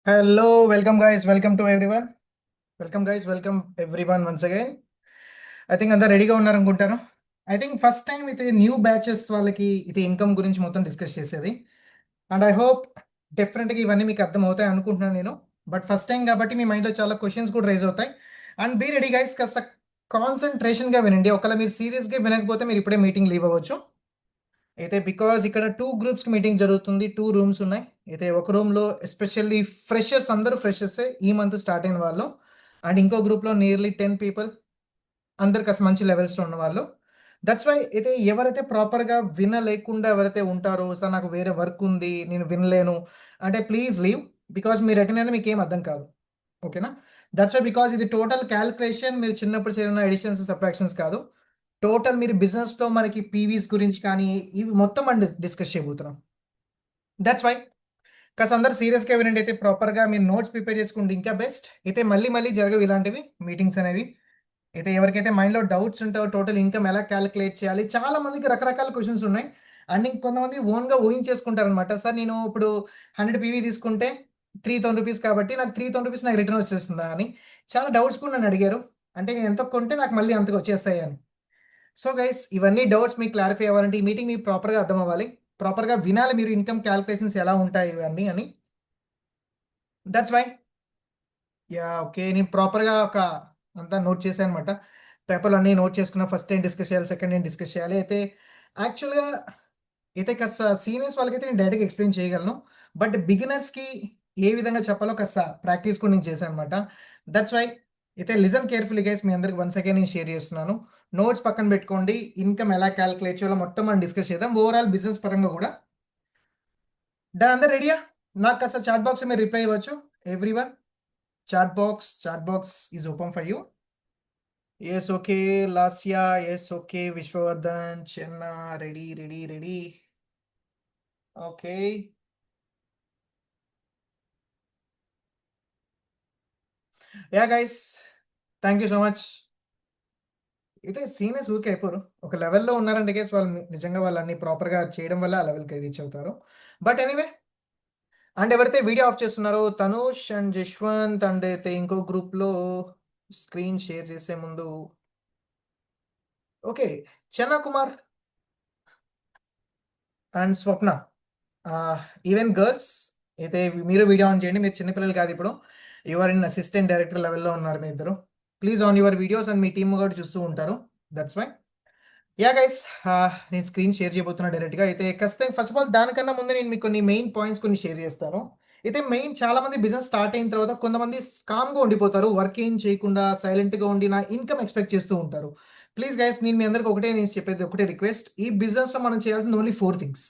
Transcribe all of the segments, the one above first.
Hello, welcome guys, welcome to everyone. Welcome guys, welcome everyone once again. I think అందరు రెడీగా ఉన్నారనుకుంటాను. I think first time అయితే new batches వాళ్ళకి ఇది income గురించి మొత్తం డిస్కస్ చేసేది. అండ్ ఐ హోప్ డెఫినెట్గా ఇవన్నీ మీకు అర్థం అవుతాయి అనుకుంటున్నాను నేను. బట్ ఫస్ట్ టైం కాబట్టి మీ మైండ్లో చాలా క్వశ్చన్స్ కూడా రైజ్ అవుతాయి. అండ్ బీ రెడీ గైస్, కాస్త కాన్సన్ట్రేషన్గా వినండి. ఒకవేళ మీరు సీరియస్గా వినకపోతే మీరు ఇప్పుడే మీటింగ్ లీవ్ అవ్వచ్చు. అయితే బికాజ్ ఇక్కడ 2 గ్రూప్స్‌కి మీటింగ్ జరుగుతుంది. 2 రూమ్స్ ఉన్నాయి. అయితే ఒక రూమ్‌లో ఎస్పెషల్లీ ఫ్రెషర్స్, అందరూ ఫ్రెషర్సే ఈ మంత్ స్టార్ట్ అయిన వాళ్ళు. అండ్ ఇంకో గ్రూప్‌లో నియర్లీ 10 పీపుల్, అందరూ కాస్త మంచి లెవెల్స్‌లో ఉన్నవాళ్ళు. దట్స్ వై అయితే ఎవరైతే ప్రాపర్‌గా వినలేకుండా ఎవరైతే ఉంటారో, సార్ నాకు వేరే వర్క్ ఉంది, నేను వినలేను అంటే ప్లీజ్ లీవ్. బికాజ్ మీరు అటెండ్ అయినా మీకేం అర్థం కాదు. ఓకేనా? దట్స్ వై, బికాజ్ ఇది టోటల్ క్యాలిక్యులేషన్ మీరు చిన్నప్పుడు చదివిన అడిషన్స్, సబ్ట్రాక్షన్స్ కాదు. టోటల్ మీరు బిజినెస్‌లో మనకి పీవీస్ గురించి కానీ, ఇవి మొత్తం మనం డిస్కస్ చేయబోతున్నాం. దట్స్ వై కాస్త అందరూ సీరియస్‌గా వినండి. అయితే ప్రాపర్‌గా మీరు నోట్స్ ప్రిపేర్ చేసుకోండి, ఇంకా బెస్ట్. అయితే మళ్ళీ మళ్ళీ జరగవు ఇలాంటివి మీటింగ్స్ అనేవి. అయితే ఎవరికైతే మైండ్‌లో డౌట్స్ ఉంటాయో టోటల్ ఇన్‌కమ్ ఎలా క్యాలిక్యులేట్ చేయాలి, చాలా మందికి రకరకాల క్వెషన్స్ ఉన్నాయి. అండ్ ఇంకొంతమంది ఓన్‌గా ఊహించేసుకుంటారనమాట. సార్ నేను ఇప్పుడు 100 పీవీ తీసుకుంటే రూ. 3000 కాబట్టి నాకు రూ. 3000 నాకు రిటర్న్ వచ్చేస్తుందా అని చాలా డౌట్స్ కూడా నన్ను అడిగారు. అంటే నేను ఎంత కొంటే నాకు మళ్ళీ అంతగా వచ్చేస్తాయి అని. సో గైస్, ఇవన్నీ డౌట్స్ మీకు క్లారిఫై అవ్వాలంటే ఈ మీటింగ్ మీకు ప్రాపర్‌గా అర్థం అవ్వాలి. ప్రాపర్‌గా వినాలి మీరు, ఇన్‌కమ్ క్యాలిక్యులేషన్స్ ఎలా ఉంటాయి ఇవన్నీ అని. That's why okay. నేను ప్రాపర్‌గా అంతా నోట్ చేశానన్నమాట. పేపర్‌లో అన్నీ నోట్ చేసుకున్నా. ఫస్ట్ ఏం డిస్కస్ చేయాలి, సెకండ్ ఏం డిస్కస్ చేయాలి. అయితే యాక్చువల్‌గా అయితే కాస్త సీనియర్స్ వాళ్ళకైతే నేను డైరెక్ట్‌గా ఎక్స్‌ప్లెయిన్ చేయగలను. బట్ బిగినర్స్‌కి ఏ విధంగా చెప్పాలో కాస్త ప్రాక్టీస్ కూడా నేను చేశానన్నమాట. దట్స్ వై అయితే లిజన్ కేర్‌ఫుల్లీ గైస్, మీ అందరికి వన్స్ అగైన్ నేను షేర్ చేస్తున్నాను. నోట్స్ పక్కన పెట్టుకోండి. ఇన్‌కమ్ ఎలా కాలిక్యులేట్ చేయాలో మొత్తం మనం డిస్కస్ చేద్దాం. ఓవరాల్ బిజినెస్ పరంగా కూడా. డన్, అందరు రెడీయా? నాకు కాస్త చాట్ బాక్స్‌లో మీరు రిప్లై ఇవ్వచ్చు. Everyone, chat box is open for you. Yes, okay. Lasya, yes, okay. Vishwavardhan, Chenna, ready, ready, ready. Okay. Guys, thank you so much. అయితే సీనియర్స్ ఊరికే అయిపోరు. ఒక లెవెల్‌లో ఉన్నారంటే గైస్, వాళ్ళు నిజంగా వాళ్ళన్నీ ప్రాపర్‌గా చేయడం వల్ల ఆ లెవెల్‌కి రీచ్ అవుతారు. బట్ ఎనీవే, అండ్ ఎవరైతే వీడియో ఆఫ్ చేస్తున్నారో తనుష్ అండ్ జశ్వంత్, అండ్ అయితే ఇంకో గ్రూప్‌లో స్క్రీన్ షేర్ చేసే ముందు ఓకే. చెన్న కుమార్ అండ్ స్వప్న, ఆహ్, ఈవెన్ గర్ల్స్ అయితే మీరు వీడియో ఆన్ చేయండి. మీరు చిన్న పిల్లలు కాదు ఇప్పుడు. You are in assistant director లెవెల్‌లో ఉన్నారు మీ ఇద్దరు. Please on your videos, and మీ టీమ్ కూడా చూస్తూ ఉంటారు. That's why. గైస్, నేను స్క్రీన్ షేర్ చేయబోతున్నా డైరెక్ట్‌గా. అయితే ఖచ్చితంగా ఫస్ట్ ఆఫ్ ఆల్ దానికన్నా ముందు నేను మీకు కొన్ని మెయిన్ పాయింట్స్ కొన్ని షేర్ చేస్తాను. అయితే మెయిన్ చాలా మంది బిజినెస్ స్టార్ట్ అయిన తర్వాత కొంతమంది కామ్‌గా ఉండిపోతారు. వర్క్ ఏం చేయకుండా సైలెంట్‌గా ఉండి నా ఇన్‌కమ్ ఎక్స్‌పెక్ట్ చేస్తూ ఉంటారు. ప్లీజ్ గైస్, నేను మీ అందరికి ఒకటే నేను చెప్పేది ఒకటే రిక్వెస్ట్. ఈ బిజినెస్‌లో మనం చేయాల్సింది only 4 things.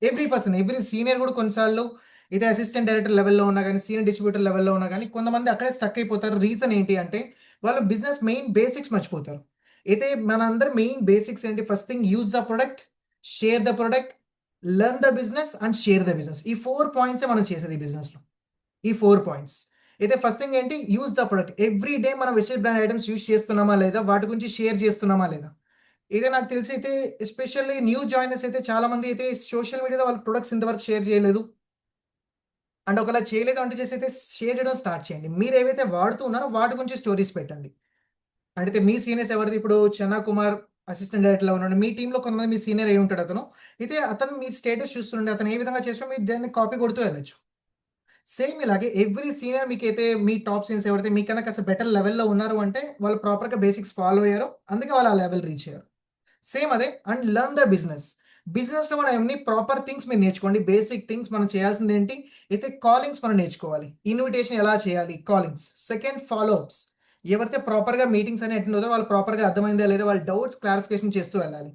Every person, every senior కూడా కొన్నిసార్లు ఇదే అసిస్టెంట్ డైరెక్టర్ లెవెల్‌లో ఉన్నా గాని, సీనియర్ డిస్ట్రిబ్యూటర్ లెవెల్‌లో ఉన్నా గాని కొంతమంది అక్కడే స్టక్ అయిపోతారు. రీజన్ ఏంటి అంటే వాళ్ళు బిజినెస్ మెయిన్ బేసిక్స్ మర్చిపోతారు. అయితే మనందరి మెయిన్ బేసిక్స్ ఏంటి? First thing, use the product, share the product, learn the business and share the business. ఈ 4 పాయింట్సే మనం చేసేది ఈ బిజినెస్‌లో. ఈ 4 పాయింట్స్. అయితే ఫస్ట్ థింగ్ ఏంటి? Use the product. Every day మనం వెస్టేజ్ బ్రాండ్ ఐటెమ్స్ యూజ్ చేస్తున్నామా లేదా? వాటి గురించి షేర్ చేస్తున్నామా లేదా? ఇదే నాకు తెలిసి అయితే ఎస్పెషల్లీ న్యూ జాయినర్స్ అయితే చాలా మంది అయితే సోషల్ మీడియాలో వాళ్ళ ప్రొడక్ట్స్ ఇంతవరకు షేర్ చేయలేదు. అండ్ ఒకవేళ చేయలేదు అంటే చేసైతే షేర్ చేయడం స్టార్ట్ చేయండి. మీరేవైతే వాడుతూ ఉన్నారో వాటి గురించి స్టోరీస్ పెట్టండి. అయితే మీ సీనియర్స్ ఎవరిది? ఇప్పుడు 'చెన్నా కుమార్' అసిస్టెంట్ డైరెక్టర్‌లా ఉన్నాడు. మీ టీమ్‌లో కొంతమంది మీ సీనియర్ అయ్యి ఉంటాడు అతను. అయితే అతను మీ స్టేటస్ చూస్తుండే అతను ఏ విధంగా చేసాడో మీరు దాన్ని కాపీ కొడుతూ వెళ్ళొచ్చు. సేమ్ ఇలాగే ఎవ్రీ సీనియర్ మీకైతే మీ టాప్ సీనియర్స్ ఎవరైతే మీకన్నా కాస్త బెటర్ లెవెల్‌లో ఉన్నారు అంటే వాళ్ళు ప్రాపర్‌గా బేసిక్స్ ఫాలో అయ్యారు. అందుకే వాళ్ళు ఆ లెవెల్ రీచ్ అయ్యారు. సేమ్ అదే, అండ్ లెర్న్ ద బిజినెస్. బిజినెస్‌లో మనం ఎన్ని ప్రాపర్ థింగ్స్ మీరు నేర్చుకోండి. బేసిక్ థింగ్స్ మనం చేయాల్సిందేంటి? అయితే కాలింగ్స్ మనం నేర్చుకోవాలి. ఇన్విటేషన్ ఎలా చేయాలి? కాలింగ్స్. Second, follow ups. ఎవరైతే ప్రాపర్‌గా మీటింగ్స్ అన్ని అటెండ్ అవుతారో వాళ్ళు ప్రాపర్‌గా అర్థమైందా లేదా వాళ్ళ డౌట్స్ క్లారిఫికేషన్ చేస్తూ వెళ్ళాలి.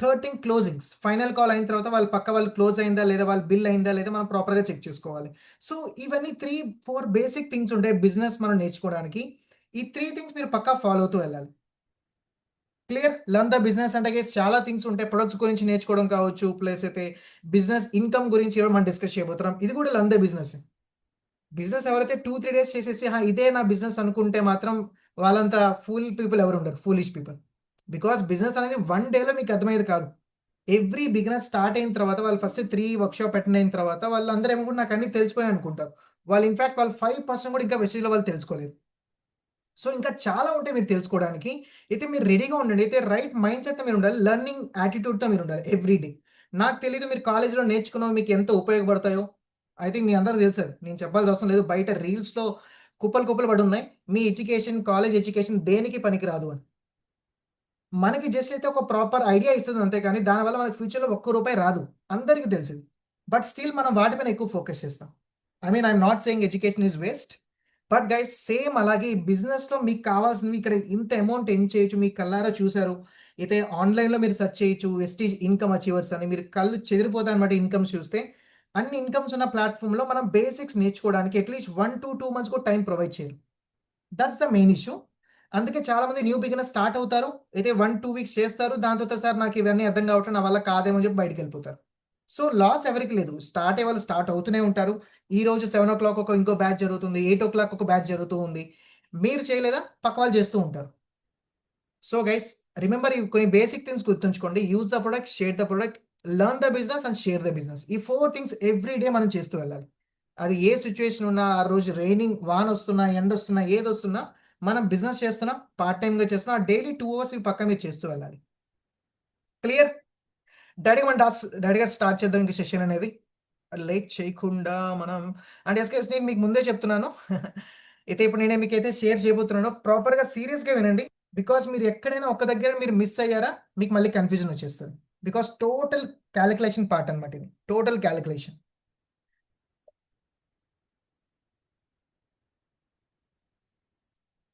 Third thing, closings. Final call అయిన తర్వాత వాళ్ళ పక్క వాళ్ళు క్లోజ్ అయిందా లేదా? వాళ్ళ బిల్ అయిందా లేదా? మనం ప్రాపర్‌గా చెక్ చేసుకోవాలి. సో ఇవన్నీ 3, 4 బేసిక్ థింగ్స్ ఉంటాయి బిజినెస్ మనం నేర్చుకోవడానికి. ఈ 3 థింగ్స్ మీరు పక్కా ఫాలో అవుతూ వెళ్ళాలి. క్లియర్? లెర్న్ ద బిజినెస్ అంటే గైస్ చాలా థింగ్స్ ఉంటాయి. ప్రొడక్ట్స్ గురించి నేర్చుకోవడం కావచ్చు. ప్లస్ అయితే బిజినెస్ ఇన్‌కమ్ గురించి ఈరోజు మనం డిస్కస్ చేయబోతున్నాం. ఇది కూడా లెర్న్ ద బిజినెస్సే. బిజినెస్ ఎవరైతే 2, 3 డేస్ చేసేసి ఇదే నా బిజినెస్ అనుకుంటే మాత్రం వాళ్ళంత ఫూల్ పీపుల్ ఎవరు ఉండరు. Foolish people. బికాజ్ బిజినెస్ అనేది 1 డేలో మీకు అర్థమయ్యేది కాదు. బిగినర్ స్టార్ట్ అయిన తర్వాత వాళ్ళు ఫస్ట్ 3 వర్క్‌షాప్ అటెండ్ అయిన తర్వాత వాళ్ళందరూ ఏమనుకుంటారు నాకు అన్నీ తెలిసిపోయాయి అనుకుంటారు. వాళ్ళు ఇన్‌ఫాక్ట్ వాళ్ళు 5% కూడా ఇంకా వెస్టీజ్‌లో వాళ్ళు తెలుసుకోలేదు. సో, ఇంకా చాలా ఉంటాయి మీరు తెలుసుకోవడానికి. అయితే మీరు రెడీగా ఉండండి. అయితే రైట్ మైండ్ సెట్‌తో మీరుండాలి. లెర్నింగ్ యాటిట్యూడ్‌తో మీరుండాలి ఎవ్రీ డే. నాకు తెలీదు మీరు కాలేజ్‌లో నేర్చుకున్నవి మీకు ఎంత ఉపయోగపడతాయో. ఐ థింక్ మీ అందరికి తెలుసది. నేను చెప్పాల్సిన అవసరం లేదు. బయట రీల్స్‌లో కుప్పలు కుప్పలు పడున్నాయి. మీ ఎడ్యుకేషన్, కాలేజ్ ఎడ్యుకేషన్ దేనికి పనికిరాదు అని. మనకి జస్ట్ అయితే ఒక ప్రాపర్ ఐడియా ఇస్తది అంతే కానీ, దానివల్ల మనకు ఫ్యూచర్‌లో ఒక్క రూపాయి రాదు. అందరికి తెలిసిది. బట్ స్టిల్ మనం వాటి పైన ఎక్కువ ఫోకస్ చేస్తాం. I'm not saying education is waste. But guys same అలాగే ఈ బిజినెస్‌లో మీకు కావాల్సినవి ఇక్కడ ఇంత అమౌంట్ ఎర్న్ చేయొచ్చు. మీ కళ్ళారా చూసారు. అయితే ఆన్‌లైన్‌లో మీరు సెర్చ్ చేయొచ్చు. వెస్టీజ్ ఇన్‌కమ్ అచీవర్స్ అని మీరు కళ్ళు చెదిరిపోతాయన్నమాట ఇన్‌కమ్స్ చూస్తే. అన్ని ఇన్‌కమ్స్ ఉన్న ప్లాట్‌ఫార్మ్‌లో మనం బేసిక్స్ నేర్చుకోవడానికి అట్‌లీస్ట్ 1-2 మంత్స్ కూడా టైమ్ ప్రొవైడ్ చేయరు. That's the main issue. అందుకే చాలామంది న్యూ బిగినర్స్ స్టార్ట్ అవుతారు. అయితే 1-2 వీక్స్ చేస్తారు. దాని తర్వాత సార్ నాకు ఇవన్నీ అర్థం కావట్లేదు. నా వల్ల కాదేమో అని చెప్పి బయటికెళ్ళిపోతారు. సో, లాస్ ఎవరికీ లేదు. స్టార్ట్ అయ్యే వాళ్ళు స్టార్ట్ అవుతూనే ఉంటారు. ఈరోజు 7:00 ఒక ఇంకో బ్యాచ్ జరుగుతుంది. 8:00 ఒక బ్యాచ్ జరుగుతూ ఉంది. మీరు చేయలేదా? పక్క వాళ్ళు చేస్తూ ఉంటారు. సో, గైస్ రిమెంబర్ ఇవి కొన్ని బేసిక్ థింగ్స్ గుర్తుంచుకోండి. Use the product, share the product, learn the business and share the business. ఈ 4 థింగ్స్ ఎవ్రీ డే మనం చేస్తూ వెళ్ళాలి. అది ఏ సిట్యుయేషన్ ఉన్నా, ఆ రోజు రైనింగ్ వానొస్తున్నా, ఎండొస్తున్నా, ఏదొస్తున్నా మనం బిజినెస్ చేస్తున్నాం, పార్ట్ టైమ్‌గా చేస్తున్నాం. ఆ డైలీ 2 అవర్స్ ఇవి పక్కా మీరు చేస్తూ వెళ్ళాలి. క్లియర్? డాడీ గారు స్టార్ట్ చేద్దాం ఇంక సెషన్ అనేది. లేట్ చేయకుండా మనం అండ్ యెస్ నేను మీకు ముందే చెప్తున్నాను. అయితే ఇప్పుడు నేను మీకైతే షేర్ చేయబోతున్నాను. ప్రాపర్‌గా సీరియస్‌గా వినండి. బికాజ్ మీరు ఎక్కడైనా ఒక దగ్గర మీరు మిస్ అయ్యారా, మీకు మళ్ళీ కన్‌ఫ్యూజన్ వచ్చేస్తది. బికాజ్ టోటల్ కాలిక్యులేషన్ పార్ట్ అన్నమాట ఇది. Total calculation.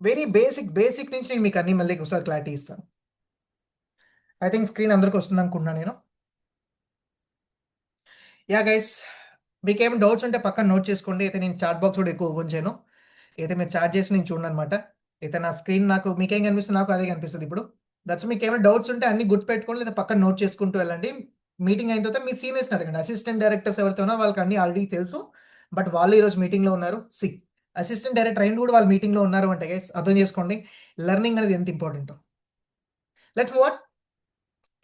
వెరీ బేసిక్ నుంచి నేను మీకు అన్నీ మళ్ళీ ఒకసారి క్లారిటీ ఇస్తాను. ఐ థింక్ స్క్రీన్ అందరికి వస్తుందనుకుంటున్నాను నేను. యాహ్! గైస్ మీకేమైనా డౌట్స్ ఉంటే పక్కన నోట్ చేసుకోండి. అయితే నేను చాట్ బాక్స్ కూడా ఎక్కువ ఓపెన్ చేయను. అయితే మీరు చాట్ చేసి నేను చూడననమాట. అయితే నా స్క్రీన్ నాకు మీకేం కనిపిస్తుందో నాకు అదే కనిపిస్తది ఇప్పుడు. మీకేమైనా డౌట్స్ ఉంటే అన్నీ గుర్తుపెట్టుకోండి లేదా పక్కన నోట్ చేసుకుంటూ వెళ్ళండి. మీటింగ్ అయిన తర్వాత మీ సీనియర్స్‌ని అడగండి. అసిస్టెంట్ డైరెక్టర్స్ ఎవరైతే ఉన్నారో వాళ్ళకి అన్నీ ఆల్రెడీ తెలుసు. బట్ వాళ్ళు ఈరోజు మీటింగ్‌లో ఉన్నారు. అసిస్టెంట్ డైరెక్టర్ అయిండి కూడా వాళ్ళు మీటింగ్‌లో ఉన్నారు అంటే గైస్ అర్థం చేసుకోండి. లెర్నింగ్ అనేది ఎంత ఇంపార్టెంటో. Let's move on.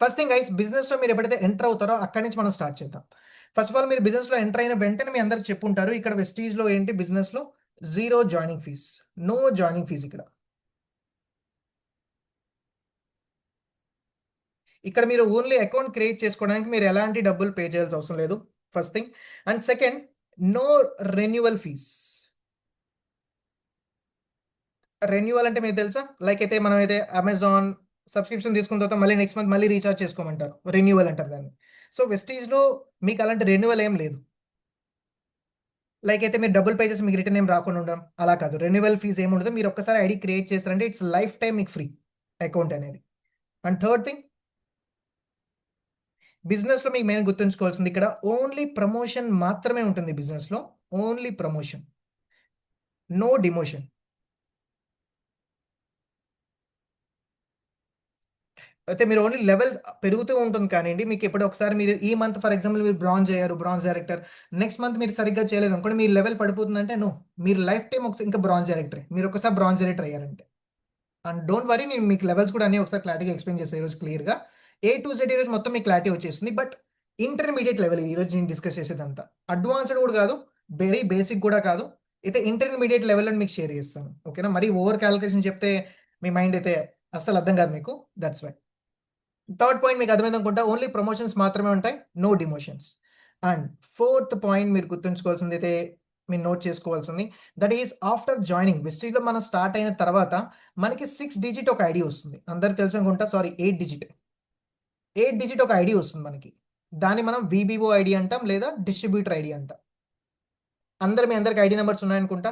First thing guys బిజినెస్‌లో మీరు ఎప్పుడైతే ఎంటర్ అవుతారో అక్కడి నుంచి మనం స్టార్ట్ చేద్దాం. ఫస్ట్ ఆఫ్ ఆల్ మీరు బిజినెస్‌లో ఎంటర్ అయిన వెంటనే మీ అందరికి చెప్పుంటారు. ఇక్కడ వెస్టీజ్‌లో ఏంటి బిజినెస్‌లో zero joining fees. No joining fees ఇక్కడ. ఇక్కడ మీరు ఓన్లీ అకౌంట్ క్రియేట్ చేసుకోవడానికి మీరు ఎలాంటి డబ్బులు పే చేయాల్సిన అవసరం లేదు. First thing. And second no renewal fees. Renewal అంటే మీకు తెలుసా? లైక్ అయితే మనమైతే అమెజాన్ సబ్స్క్రిప్షన్ తీసుకున్న తర్వాత మళ్ళీ నెక్స్ట్ మంత్ మళ్ళీ రీచార్జ్ చేసుకోమంటారు. రెన్యువల్ అంటారు దాన్ని. సో, వెస్టీజ్‌లో మీకు అలాంటి రెన్యువల్ ఏం లేదు. లైక్ అయితే మీరు డబ్బులు పే చేసి మీకు రిటర్న్ ఏం రాకుండా ఉండడం. అలా కాదు. రెన్యువల్ ఫీస్ ఏమి ఉండదు. మీరు ఒక్కసారి ఐడీ క్రియేట్ చేసారంటే ఇట్స్ లైఫ్ టైమ్ మీకు ఫ్రీ అకౌంట్ అనేది. అండ్ థర్డ్ థింగ్ బిజినెస్‌లో మీకు మెయిన్ గుర్తుంచుకోవాల్సింది ఇక్కడ ఓన్లీ ప్రమోషన్ మాత్రమే ఉంటుంది బిజినెస్‌లో. Only promotion. No demotion. అయితే మీరు ఓన్లీ లెవెల్ పెరుగుతూ ఉంటుంది కానియండి. మీకెప్పుడో ఒకసారి మీరు ఈ మంత్ ఫర్ ఎగ్జాంపుల్ మీరు బ్రాంజ్ అయ్యారు. Bronze director. నెక్స్ట్ మంత్ మీరు సరిగ్గా చేయలేదనుకోండి మీ లెవెల్ పడిపోతుందంటే నో. మీరు లైఫ్ టైమ్ ఇంకా బ్రాంజ్ డైరెక్టరే. మీరు ఒక్కసారి బ్రాంజ్ డైరెక్టర్ అయ్యారంటే. అండ్ డోంట్ వర్రీ నేను మీకు లెవెల్స్ కూడా అన్నీ ఒకసారి క్లారిటీగా ఎక్స్‌ప్లెయిన్ చేస్తా ఈరోజు క్లియర్‌గా. ఏ టు జెడ్ ఈరోజు మొత్తం మీకు క్లారిటీ వచ్చేసింది. బట్ ఇంటర్మీడియేట్ లెవెల్ ఈరోజు నేను డిస్కస్ చేసేదంతా. అడ్వాన్స్‌డ్ కూడా కాదు. వెరీ బేసిక్ కూడా కాదు. అయితే ఇంటర్మీడియేట్ లెవెల్‌లో మీకు షేర్ చేస్తాను. ఓకేనా? మరీ ఓవర్ కాలిక్యులేషన్ చెప్తే మీ మైండ్ అయితే అస్సలు అర్థం కాదు మీకు. That's why. థర్డ్ పాయింట్ మీకు అర్థమైందనుకుంటా. ఓన్లీ ప్రమోషన్స్ మాత్రమే ఉంటాయి. నో డిమోషన్స్. అండ్ ఫోర్త్ పాయింట్ మీరు గుర్తుంచుకోవాల్సిందైతే మీరు నోట్ చేసుకోవాల్సింది దట్ ఈస్ ఆఫ్టర్ జాయినింగ్ వెస్టీజ్‌లో మనం స్టార్ట్ అయిన తర్వాత మనకి 6 డిజిట్ ఒక ఐడీ వస్తుంది. అందరికి తెలుసనుకుంటా. Sorry 8 digit. 8 డిజిట్ ఒక ఐడీ వస్తుంది మనకి. దాన్ని మనం వీబీఓ ఐడీ అంటాం లేదా డిస్ట్రిబ్యూటర్ ఐడీ అంటాం. మీ అందరికి ఐడీ నంబర్స్ ఉన్నాయనుకుంటా.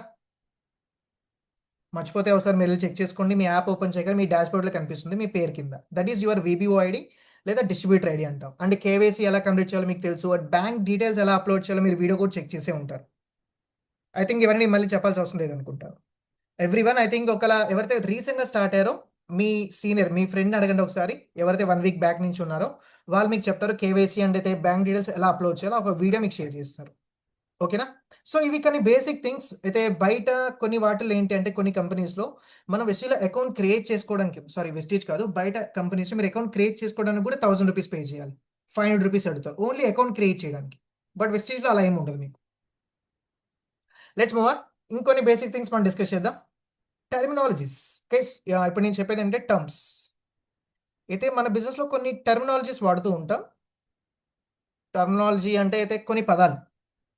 మర్చిపోతే ఒకసారి మీరెళ్లి చెక్ చేసుకోండి. మీ యాప్ ఓపెన్ చేయగానే మీ డాష్‌బోర్డ్‌లో కనిపిస్తుంది మీ పేరు కింద. దట్ ఈస్ యువర్ వీబీఓ ఐడీ లేదా డిస్ట్రిబ్యూటర్ ఐడీ అంటాం. అండ్ కేవైసీ ఎలా కంప్లీట్ చేయాలో మీకు తెలుసు. బ్యాంక్ డీటెయిల్స్ ఎలా అప్‌లోడ్ చేయాలో మీరు వీడియో కూడా చెక్ చేసే ఉంటారు. ఐ థింక్ ఇవన్నీ మళ్ళీ చెప్పాల్సిన అవసరం లేదనుకుంటాను. ఎవ్రీవన్ ఐ థింక్ ఎవరైతే రీసెంట్‌గా స్టార్ట్ అయ్యారో మీ సీనియర్ మీ ఫ్రెండ్‌ని అడగండి ఒకసారి. ఎవరైతే 1 వీక్ బ్యాక్ నుంచి ఉన్నారో వాళ్ళు మీకు చెప్తారు కేవైసీ అండ్ అయితే బ్యాంక్ డీటెయిల్స్ ఎలా అప్‌లోడ్ చేయాలో ఒక వీడియో మీకు షేర్ చేస్తారు. ఓకేనా? సో, ఇవి కొన్ని బేసిక్ థింగ్స్. అయితే బయట కొన్ని వాటిల్లో ఏంటి అంటే కొన్ని కంపెనీస్‌లో మనం వెస్టీజ్‌లో అకౌంట్ క్రియేట్ చేసుకోవడానికి వెస్టీజ్ కాదు. బయట కంపెనీస్‌లో మీరు అకౌంట్ క్రియేట్ చేసుకోవడానికి కూడా రూ. 1000 పే చేయాలి. రూ. 500 అడుగుతారు. ఓన్లీ అకౌంట్ క్రియేట్ చేయడానికి. బట్ వెస్టీజ్‌లో అలా ఏమి ఉండదు మీకు. Let's move on. ఇంకొన్ని బేసిక్ థింగ్స్ మనం డిస్కస్ చేద్దాం. టర్మినాలజీస్. కేస్ ఇప్పుడు నేను చెప్పేది ఏంటంటే టర్మ్స్. అయితే మన బిజినెస్లో కొన్ని టర్మినాలజీస్ వాడుతూ ఉంటాం. టర్మినాలజీ అంటే అయితే కొన్ని పదాలు.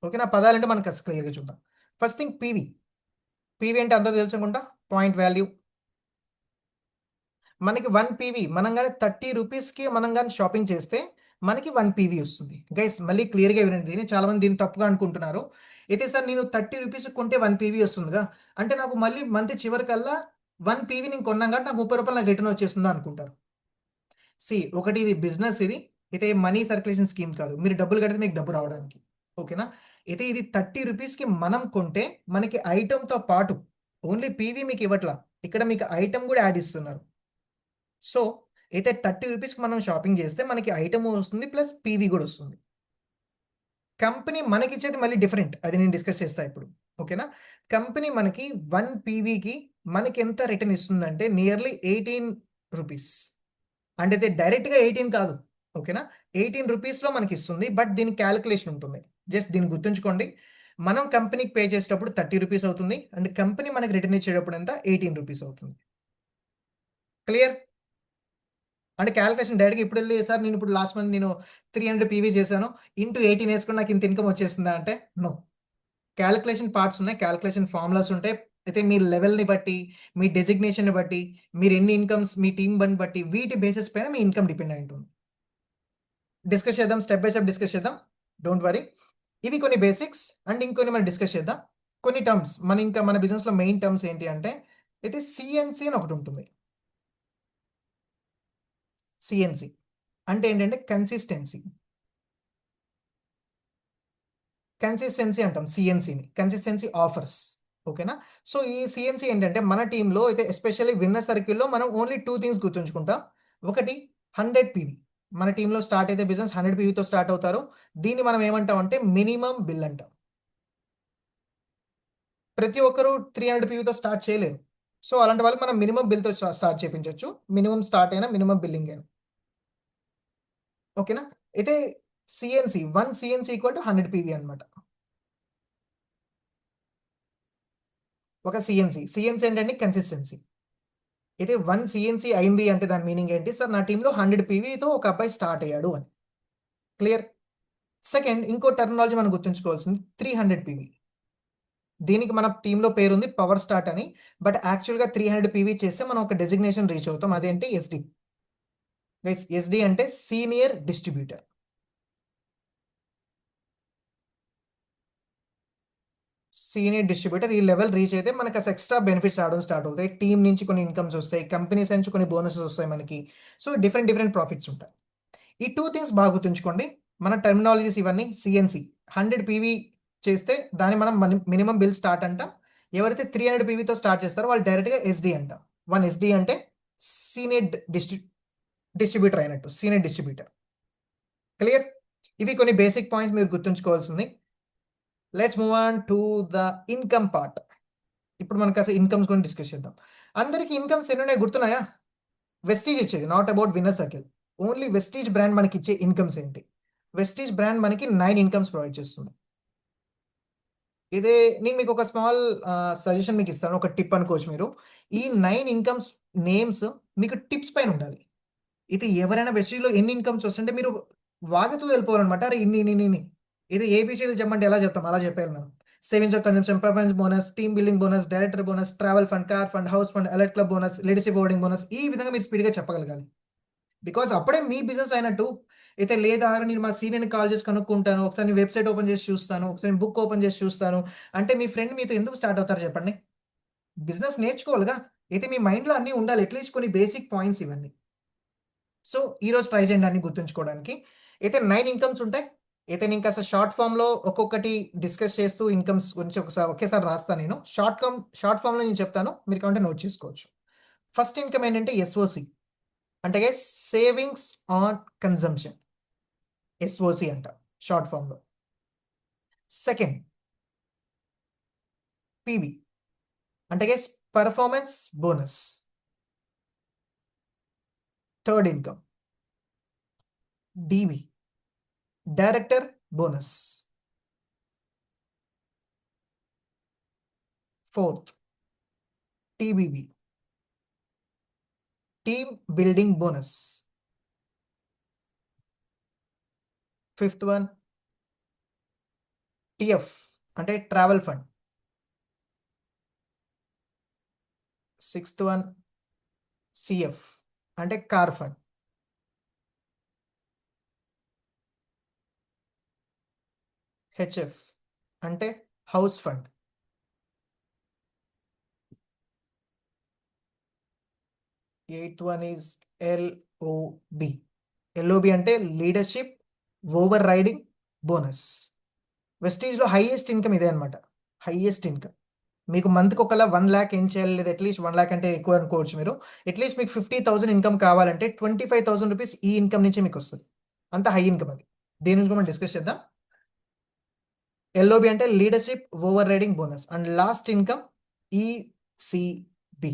ఓకేనా? పదాలు అంటే మనం కాస్త క్లియర్గా చూద్దాం. First thing PV. పీవీ అంటే అందరూ తెలుసుకుంటా, పాయింట్ వాల్యూ. మనకి 1 పీవీ మనం కానీ 30 రూపీస్కి మనం కానీ షాపింగ్ చేస్తే మనకి 1 పీవీ వస్తుంది. గైస్ మళ్ళీ క్లియర్గా వినండి, దీన్ని చాలామంది దీన్ని తప్పుగా అనుకుంటున్నారు. అయితే సార్ నేను 30 రూపీస్కి కొంటే 1 పీవీ వస్తుందిగా, అంటే నాకు మళ్ళీ మంత్ చివరికల్లా 1 పీవీ నేను కొన్నాను కాబట్టి నాకు 30 రూపాయలు నాకు రిటర్న్ వచ్చేస్తుందా అనుకుంటారు. ఒకటి ఇది బిజినెస్, ఇది అయితే మనీ సర్క్యులేషన్ స్కీమ్ కాదు. మీరు డబ్బులు కడితే మీకు డబ్బు రావడానికి. ఓకేనా? అయితే ఇది 30 రూపీస్కి మనం కొంటే మనకి ఐటెంతో పాటు ఓన్లీ పీవీ మీకు ఇవ్వట్లా, ఇక్కడ మీకు ఐటెం కూడా యాడ్ ఇస్తున్నారు. సో అయితే 30 రూపీస్కి మనం షాపింగ్ చేస్తే మనకి ఐటమ్ వస్తుంది ప్లస్ పీవీ కూడా వస్తుంది. కంపెనీ మనకిచ్చేది మళ్ళీ డిఫరెంట్, అది నేను డిస్కస్ చేస్తా ఇప్పుడు. ఓకేనా? కంపెనీ మనకి 1 పీవీకి మనకి ఎంత రిటర్న్ ఇస్తుందంటే నియర్లీ 18 రూపీస్. అంటే అయితే డైరెక్ట్గా 18 కాదు. ఓకేనా? 18 రూపీస్లో మనకి ఇస్తుంది. బట్ దీని క్యాలిక్యులేషన్ ఉంటుంది. జస్ట్ దీన్ని గుర్తుంచుకోండి. మనం కంపెనీకి పే చేసేటప్పుడు 30 రూపీస్ అవుతుంది అండ్ కంపెనీ మనకి రిటర్న్ ఇచ్చేటప్పుడు ఎంత 18 రూపీస్ అవుతుంది. క్లియర్? అంటే క్యాలిక్యులేషన్ డైరెక్ట్‌గా ఇప్పుడు వెళ్ళి సార్ నేను ఇప్పుడు లాస్ట్ మంత్ నేను 300 పీవీ చేశాను. ఇంటూ 18 ఏసుకొని నాకు ఇంత ఇన్‌కమ్ వచ్చేస్తుందా అంటే నో. క్యాలిక్యులేషన్ పార్ట్స్ ఉన్నాయి. క్యాలిక్యులేషన్ ఫార్ములాస్ ఉంటాయి. అయితే మీ లెవెల్‌ని బట్టి, మీ డెసిగ్నేషన్‌ని బట్టి, మీరు ఎన్ని ఇన్‌కమ్స్ మీ టీమ్ బట్టి వీటి బేసిస్ పైన మీ ఇన్‌కమ్ డిపెండ్ అయి ఉంటుంది. డిస్కస్ చేద్దాం. స్టెప్ బై స్టెప్ డిస్కస్ చేద్దాం. Don't worry. ఇవి కొన్ని బేసిక్స్ అండ్ ఇంకొన్ని మనం డిస్కస్ చేద్దాం. కొన్ని టర్మ్స్ మన బిజినెస్‌లో మెయిన్ టర్మ్స్ ఏంటి అంటే అయితే సీఎన్‌సీ అని ఒకటి ఉంటుంది. సీఎన్‌సీ అంటే ఏంటంటే కన్సిస్టెన్సీ. కన్సిస్టెన్సీ అంటాం సీఎన్‌సీని. Consistency offers. ఓకేనా? సో, ఈ సీఎన్‌సీ ఏంటంటే మన టీమ్‌లో అయితే ఎస్పెషల్లీ విన్నర్ సర్కిల్‌లో మనం ఓన్లీ 2 థింగ్స్ గుర్తుంచుకుంటాం. ఒకటి 100 పీవీ. మన టీమ్‌లో స్టార్ట్ అయితే బిజినెస్ 100 పీవీతో స్టార్ట్ అవుతారు. దీన్ని మనం ఏమంటాం అంటే మినిమమ్ బిల్ అంటాం. ప్రతి ఒక్కరు 300 పీవీతో స్టార్ట్ చేయలేరు. సో, అలాంటి వాళ్ళకి మనం మినిమమ్ బిల్‌తో స్టార్ట్ చేపించొచ్చు. మినిమమ్ స్టార్ట్ అయినా, మినిమమ్ బిల్లింగ్ అయినా. ఓకేనా? అయితే CNC 1 CNC equal to 100 PV అన్నమాట. ఒక సీఎన్‌సీ. సీఎన్‌సీ ఏంటంటే కన్సిస్టెన్సీ. అయితే 1 సీఎన్‌సీ అయింది అంటే దాని మీనింగ్ ఏంటి? సార్ నా టీమ్‌లో 100 పీవీతో ఒక అబ్బాయి స్టార్ట్ అయ్యాడు అని. క్లియర్? సెకండ్ ఇంకో టెర్మినాలజీ మనం గుర్తుంచుకోవాల్సింది 300 పీవీ. దీనికి మన టీమ్‌లో పేరుంది పవర్ స్టార్ట్ అని. బట్ యాక్చువల్‌గా 300 పీవీ చేస్తే మనం ఒక డెసిగ్నేషన్ రీచ్ అవుతాం. అదేంటి ఎస్‌డి. గైస్ ఎస్‌డి అంటే సీనియర్ డిస్ట్రిబ్యూటర్. సీనియర్ డిస్ట్రిబ్యూటర్ ఈ లెవెల్ రీచ్ అయితే మనకు అసలు ఎక్స్‌ట్రా బెనిఫిట్స్ రావడం స్టార్ట్ అవుతాయి. టీమ్ నుంచి కొన్ని ఇన్‌కమ్స్ వస్తాయి. కంపెనీస్ నుంచి కొన్ని బోనసెస్ వస్తాయి మనకి. సో, డిఫరెంట్ డిఫరెంట్ ప్రాఫిట్స్ ఉంటాయి. ఈ 2 థింగ్స్ బాగా గుర్తుంచుకోండి. మన టెర్మినాలజీస్ ఇవన్నీ సీఎన్‌సీ 100 పీవీ చేస్తే దాన్ని మనం మినిమమ్ బిల్ స్టార్ట్ అంటాం. ఎవరైతే 300 పీవీతో స్టార్ట్ చేస్తారో వాళ్ళు డైరెక్ట్‌గా ఎస్‌డి అంటాం. 1 ఎస్‌డి అంటే సీనియర్ డిస్ట్రిబ్యూటర్ అయినట్టు. Senior distributor. క్లియర్? ఇవి కొన్ని బేసిక్ పాయింట్స్ మీరు గుర్తుంచుకోవాల్సింది. Let's move on to the income part. ఇప్పుడు మనం కాస్త ఇన్‌కమ్స్ గురించి డిస్కస్ చేద్దాం. అందరికి ఇన్‌కమ్స్ ఎన్నున్నాయో గుర్తున్నాయా? వెస్టీజ్ ఇచ్చేది. Not about winner circle. Only Vestige brand మనకిచ్చే ఇన్‌కమ్స్ ఏంటి? వెస్టీజ్ బ్రాండ్ మనకి 9 ఇన్‌కమ్స్ ప్రొవైడ్ చేస్తుంది. ఇదే నేను మీకు ఒక స్మాల్ సజెషన్ మీకిస్తాను. ఒక టిప్ అనుకోవచ్చు మీరు. ఈ 9 ఇన్‌కమ్స్ నేమ్స్ మీకు టిప్స్ పైన ఉండాలి. ఇది ఎవరైనా వెస్టీజ్‌లో ఎన్ని ఇన్‌కమ్స్ వస్తుంటే మీరు వాగుతూ వెళ్ళిపోవాలన్నమాట. అరే! ఇన్ని. ఇది ఏబీసీలు చెప్పమంటే ఎలా చెప్తాం? అలా చెప్పేయాలి మనం. Savings of consumption, performance bonus, team building bonus, director bonus, travel fund, car fund, house fund, alert club bonus, leadership awarding bonus ఈ విధంగా మీరు స్పీడ్‌గా చెప్పగలగాలి. బికాజ్ అప్పుడే మీ బిజినెస్ అయినట్టు. అయితే లేదా నేను మా సీనియర్‌ని కాల్ చేసి కనుక్కుంటాను. ఒకసారి నేను వెబ్‌సైట్ ఓపెన్ చేసి చూస్తాను. ఒకసారి నేను బుక్ ఓపెన్ చేసి చూస్తాను. అంటే మీ ఫ్రెండ్ మీతో ఎందుకు స్టార్ట్ అవుతారు చెప్పండి? బిజినెస్ నేర్చుకోవాలిగా. అయితే మీ మైండ్‌లో అన్నీ ఉండాలి. అట్‌లీస్ట్ కొన్ని బేసిక్ పాయింట్స్ ఇవన్నీ. సో, ఈరోజు ట్రై చేయండి అన్నీ గుర్తుంచుకోవడానికి. అయితే 9 ఇన్‌కమ్స్ ఉంటాయి. అయితే నేను కాస్త షార్ట్ ఫార్మ్‌లో ఒక్కొక్కటి డిస్కస్ చేస్తూ ఇన్‌కమ్స్ గురించి ఒకేసారి రాస్తాను నేను. షార్ట్ ఫార్మ్‌లో నేను చెప్తాను. మీరు కావాలంటే నోట్ చేసుకోవచ్చు. ఫస్ట్ ఇన్‌కమ్ ఏంటంటే ఎస్ఓసి. అంటే guys savings on consumption. SOC అంట షార్ట్ ఫార్మ్‌లో. సెకండ్ పీబీ అంటే guys performance bonus. Third income DB director bonus. Fourth, TBB, team building bonus. Fifth one, TF అంటే travel fund. Sixth one, CF అంటే car fund. HF అంటే house fund. Eighth one is LOB. LOB అంటే leadership overriding bonus. వెస్టీజ్లో highest income ఇదే అనమాట. Highest income మీకు మంత్కి ఒకలా 1 lakh ఏం చేయాలి, లేదా అట్లీస్ట్ 1 lakh అంటే ఎక్కువ అనుకోవచ్చు మీరు. అట్లీస్ట్ మీకు 50,000 ఇన్కమ్ కావాలంటే 25,000 రూపీస్ ఈ ఇన్కమ్ నుంచే మీకు వస్తుంది. అంత హై ఇన్కమ్ అది. దేని నుంచి మనం డిస్కస్ చేద్దాం. LOB అంటే leadership overriding bonus. And last income ECB,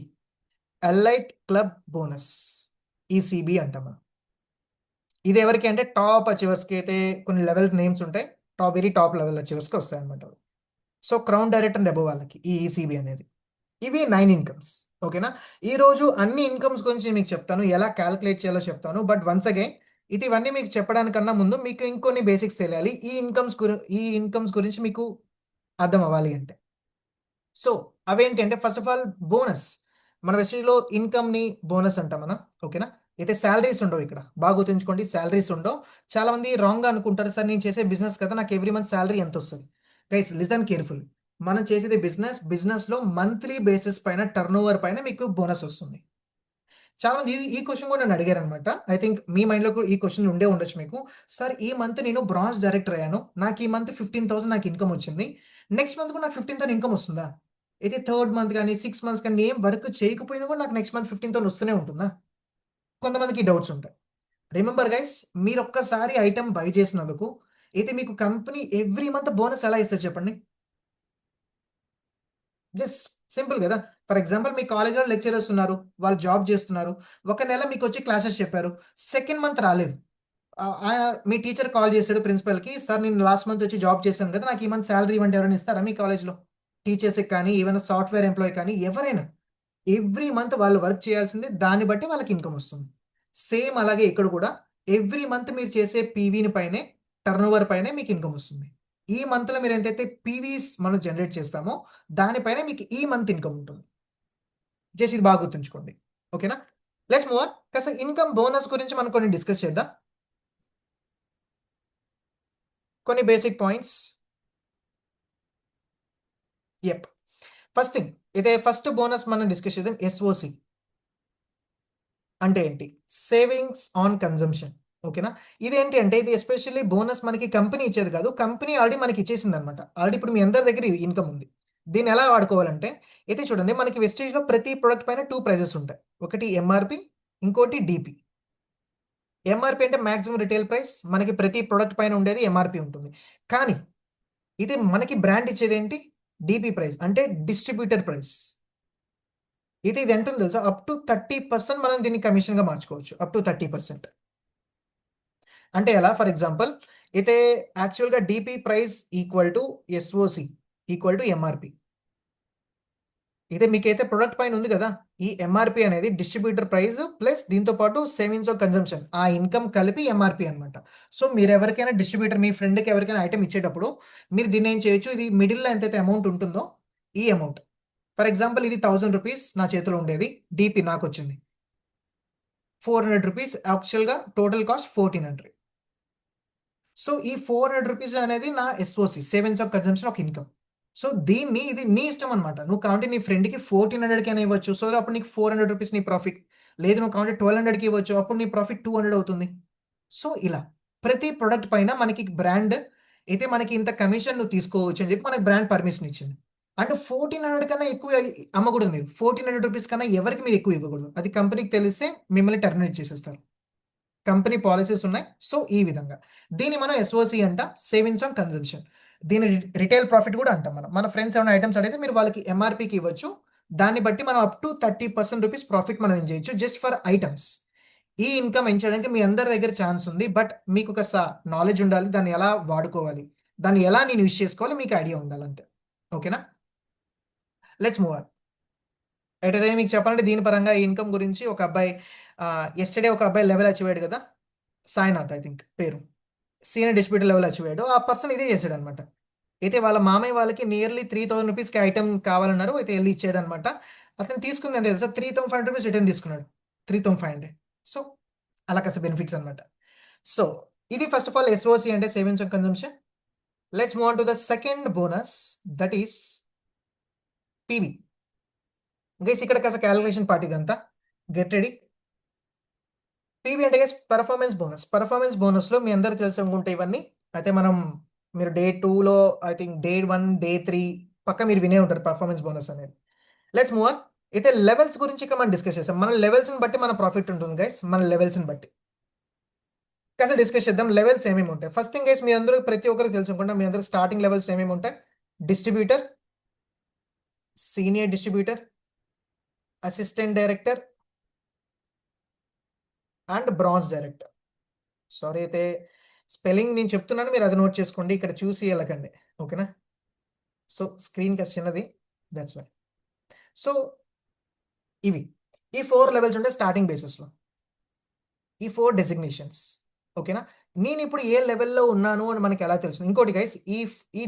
elite club bonus. ECB అంటాం మనం. ఇది ఎవరికి అంటే టాప్ అచీవర్స్కి అయితే కొన్ని లెవెల్ నేమ్స్ ఉంటాయి. వెరీ టాప్ లెవెల్ అచీవర్స్కి వస్తాయి అనమాట. So crown director and above వాళ్ళకి ఈ ECB అనేది. ఇవి 9 ఇన్కమ్స్. ఓకేనా. ఈరోజు అన్ని ఇన్కమ్స్ గురించి మీకు చెప్తాను, ఎలా క్యాలిక్యులేట్ చేయాలో చెప్తాను. బట్ వన్స్ అగైన్ ఇవన్నీ మీకు చెప్పడానికన్నా ముందు మీకు ఇంకొన్ని బేసిక్స్ తెలియాలి. ఈ ఇన్కమ్స్ గురించి మీకు అర్థం అవ్వాలి అంటే. సో అవేంటి అంటే ఫస్ట్ ఆఫ్ ఆల్ బోనస్. మన వెస్టేజ్లో ఇన్కమ్ని బోనస్ అంటాం మనం. ఓకేనా. అయితే శాలరీస్ ఉండవు ఇక్కడ, బాగా గుర్తుంచుకోండి. శాలరీస్ ఉండవు. చాలా మంది రాంగ్గా అనుకుంటారు, సార్ నేను చేసే బిజినెస్ కదా, నాకు ఎవ్రీ మంత్ శాలరీ ఎంత వస్తుంది. Guys listen careful. మనం చేసేది బిజినెస్లో మంత్లీ బేసిస్ పైన టర్న్ ఓవర్ పైన మీకు బోనస్ వస్తుంది. చాలా మంది ఈ క్వశ్చన్ కూడా నన్ను అడిగారు అనమాట. ఐ థింక్ మీ మైండ్లో ఈ క్వశ్చన్ ఉండే ఉండొచ్చు మీకు. సార్ ఈ మంత్ నేను బ్రాంచ్ డైరెక్టర్ అయ్యాను, నాకు ఈ మంత్ 15,000 నాకు ఇన్కమ్ వచ్చింది, నెక్స్ట్ మంత్ కూడా నాకు 15,000 ఇన్కమ్ వస్తుందా? అయితే థర్డ్ మంత్ కానీ 6 మంత్స్ కానీ ఏం వర్క్ చేయకపోయినా కూడా నాకు నెక్స్ట్ మంత్ 15,000 వస్తూనే ఉంటుందా? కొంతమందికి డౌట్స్ ఉంటాయి. రిమెంబర్ గైస్, మీరు ఒక్కసారి ఐటమ్ బై చేసినందుకు అయితే మీకు కంపెనీ ఎవ్రీ మంత్ బోనస్ ఎలా ఇస్తుంది చెప్పండి. జస్ట్ సింపుల్ కదా. ఫర్ ఎగ్జాంపుల్ మీ కాలేజ్లో లెక్చరర్స్ ఉన్నారు, వాళ్ళు జాబ్ చేస్తున్నారు. ఒక నెల మీకు వచ్చి క్లాసెస్ చెప్పారు, సెకండ్ మంత్ రాలేదు. మీ టీచర్ కాల్ చేశాడు ప్రిన్సిపల్కి, సార్ నేను లాస్ట్ మంత్ వచ్చి జాబ్ చేశాను కదా, నాకు ఈ మంత్ శాలరీ ఇవ్వండి. ఎవరైనా ఇస్తారా మీ కాలేజ్లో? టీచర్స్కి కానీ ఏమైనా సాఫ్ట్వేర్ ఎంప్లాయీ కానీ ఎవరైనా ఎవ్రీ మంత్ వాళ్ళు వర్క్ చేయాల్సిందే, దాన్ని బట్టి వాళ్ళకి ఇన్కమ్ వస్తుంది. సేమ్ అలాగే ఇక్కడ కూడా ఎవ్రీ మంత్ మీరు చేసే పీవీని పైనే, టర్న్ ఓవర్ పైనే మీకు ఇన్కమ్ వస్తుంది. ఈ మంత్లో మీరు ఎంతైతే పీవీస్ మనం జనరేట్ చేస్తామో దానిపైన మీకు ఈ మంత్ ఇన్కమ్ ఉంటుంది. జస్ట్ ఇది బాగా గుర్తుంచుకోండి. ఓకేనా. Let's move on. కాస్త ఇన్కమ్ బోనస్ గురించి మనం కొన్ని డిస్కస్ చేద్దాం. కొన్ని బేసిక్ పాయింట్స్. ఎప్ ఫస్ట్ థింగ్, ఇదే ఫస్ట్ బోనస్ మనం డిస్కస్ చేద్దాం. SOC అంటే ఏంటి? Savings on consumption. ఓకేనా. ఇదేంటి అంటే ఇది ఎస్పెషల్లీ బోనస్ మనకి కంపెనీ ఇచ్చేది కాదు, కంపెనీ ఆల్రెడీ మనకి ఇచ్చేసింది అనమాట. ఆల్రెడీ ఇప్పుడు మీ అందరి దగ్గర ఇన్కమ్ ఉంది. దీన్ని ఎలా వాడుకోవాలంటే అయితే చూడండి, మనకి వెస్టేజ్లో ప్రతి ప్రొడక్ట్ పైన 2 ప్రైజెస్ ఉంటాయి. ఒకటి MRP, ఇంకోటి DP. MRP అంటే మాక్సిమం రిటైల్ ప్రైస్. మనకి ప్రతి ప్రొడక్ట్ పైన ఉండేది MRP ఉంటుంది. కానీ ఇది మనకి బ్రాండ్ ఇచ్చేది ఏంటి? DP ప్రైస్ అంటే డిస్ట్రిబ్యూటర్ ప్రైస్. ఇది ఎంత ఉందో తెలుసా? అప్ టు 30% మనం దీన్ని కమిషన్గా మార్చుకోవచ్చు. Up to 30%. అంటే ఎలా? ఫర్ ఎగ్జాంపుల్ అయితే యాక్చువల్గా DP price equal to SOC equal to MRP. అయితే మీకైతే ప్రొడక్ట్ పైన ఉంది కదా, ఈ MRP అనేది డిస్ట్రిబ్యూటర్ ప్రైస్ ప్లస్ దీంతో పాటు సేవింగ్స్ ఆఫ్ కన్జంప్షన్, ఆ ఇన్కమ్ కలిపి MRP అనమాట. సో మీరు ఎవరికైనా డిస్ట్రిబ్యూటర్, మీ ఫ్రెండ్కి ఎవరికైనా ఐటమ్ ఇచ్చేటప్పుడు మీరు దీన్ని ఏం చేయొచ్చు, ఇది మిడిల్లో ఎంతైతే అమౌంట్ ఉంటుందో ఈ అమౌంట్. ఫర్ ఎగ్జాంపుల్ ఇది 1000 రూపీస్ నా చేతిలో ఉండేది, DP నాకు వచ్చింది 400 రూపీస్. యాక్చువల్గా టోటల్ కాస్ట్ 1400. సో ఈ 400 రూపీస్ అనేది నా SOC, సేవింగ్స్ ఆఫ్ కన్జంప్షన్ ఒక ఇన్కమ్. సో దీన్ని ఇది నీ ఇష్టం అనమాట. నువ్వు కావాలంటే నీ ఫ్రెండ్కి 1400 కైనా ఇవ్వచ్చు, సో అప్పుడు నీకు 400 రూపీస్ నీ ప్రాఫిట్. లేదు నువ్వు కావాలంటే 1200కి ఇవ్వచ్చు, అప్పుడు నీ ప్రాఫిట్ 200 అవుతుంది. సో ఇలా ప్రతి ప్రొడక్ట్ పైన మనకి బ్రాండ్ అయితే మనకి ఇంత కమిషన్ నువ్వు తీసుకోవచ్చు అని చెప్పి మనకి బ్రాండ్ పర్మిషన్ ఇచ్చింది. అంటే 1400 కన్నా ఎక్కువ అమ్మకూడదు మీరు. 1400 రూపీస్ కన్నా ఎవరికి మీరు ఎక్కువ ఇవ్వకూడదు. అది కంపెనీకి తెలిస్తే మిమ్మల్ని టర్మినేట్ చేసేస్తారు. కంపెనీ పాలసీస్ ఉన్నాయి. సో ఈ విధంగా దీన్ని మనం SOC అంట, సేవింగ్స్ ఆన్ కన్జంప్షన్. దీని రిటైల్ ప్రాఫిట్ కూడా అంటాం మనం. మన ఫ్రెండ్స్ ఏమైనా ఐటమ్స్ అడిగితే మీరు వాళ్ళకి MRPకి ఇవ్వచ్చు. దాన్ని బట్టి మనం అప్ టు 30% రూపీస్ ప్రాఫిట్ మనం ఏం చేయొచ్చు జస్ట్ ఫర్ ఐటమ్స్. ఈ ఇన్కమ్ ఎంచడానికి మీ అందరి దగ్గర ఛాన్స్ ఉంది. బట్ మీకు ఒక నాలెడ్జ్ ఉండాలి, దాన్ని ఎలా వాడుకోవాలి, దాన్ని ఎలా నేను యూజ్ చేసుకోవాలి మీకు ఐడియా ఉండాలి అంతే. ఓకేనా. Let's move on. అయితే మీకు చెప్పాలంటే దీని పరంగా ఈ ఇన్కమ్ గురించి ఒక అబ్బాయి ఎస్టర్డే ఒక అబ్బాయి లెవెల్ అచీవ్ అయ్యాడు కదా, సాయినాథ్ ఐ థింక్ పేరు, సీనియర్ డిస్ట్రిబ్యూటర్ లెవెల్ అచీవ్ అయ్యాడు. ఆ పర్సన్ ఇదే చేశాడు అనమాట. అయితే వాళ్ళ మామయ్య వాళ్ళకి నియర్లీ 3000 రూపీస్కి ఐటమ్ కావాలన్నారు, అయితే వెళ్ళి ఇచ్చాడు అనమాట. అతను తీసుకుంది ఎంత తెలుసా, 3500 రూపీస్ రిటర్న్ తీసుకున్నాడు, 3500. సో అలా కాస్త బెనిఫిట్స్ అనమాట. సో ఇది ఫస్ట్ ఆఫ్ ఆల్ ఎస్ఓసి అంటే savings and consumption. Let's move on to the second bonus, that is PV. Guys ఇక్కడ కాస్త క్యాలిక్యులేషన్ పార్ట్ ఇదంతా, గెట్ రెడీ. పీవీ అంటే గైస్ పర్ఫార్మెన్స్ బోనస్. పర్ఫార్మెన్స్ బోనస్లో మీ అందరికి తెలిసి అనుకుంటే ఇవన్నీ, అయితే మీరు డే 2లో ఐ థింక్ డే 1 డే 3 పక్క మీరు వినే ఉంటారు పర్ఫార్మెన్స్ బోనస్ అనేది. Let's move on. అయితే లెవెల్స్ గురించి ఇక మనం డిస్కస్ చేస్తాం. మన లెవెల్స్ని బట్టి మన ప్రాఫిట్ ఉంటుంది గైస్, మన లెవెల్స్ని బట్టి కాస్త డిస్కస్ చేద్దాం. లెవెల్స్ ఏమేమి ఉంటాయి. ఫస్ట్ థింగ్ గైస్, మీ అందరూ ప్రతి ఒక్కరికి తెలుసుకుంటాం, మీ అందరూ స్టార్టింగ్ లెవెల్స్ ఏమేమి ఉంటాయి. Distributor, senior distributor, assistant director and bronze director. Sorry అయితే స్పెల్లింగ్ నేను చెప్తున్నాను, మీరు అది నోట్ చేసుకోండి, ఇక్కడ చూసి వెళ్ళకండి, ఓకేనా. సో స్క్రీన్ కాస్త చిన్నది, దట్స్ వై. సో ఇవి ఈ 4 లెవెల్స్ ఉంటాయి స్టార్టింగ్ బేసిస్లో, ఈ 4 డెసిగ్నేషన్స్, ఓకేనా. నేను ఇప్పుడు ఏ లెవెల్లో ఉన్నాను అని మనకి ఎలా తెలుసు. ఇంకోటి గైస్, ఈ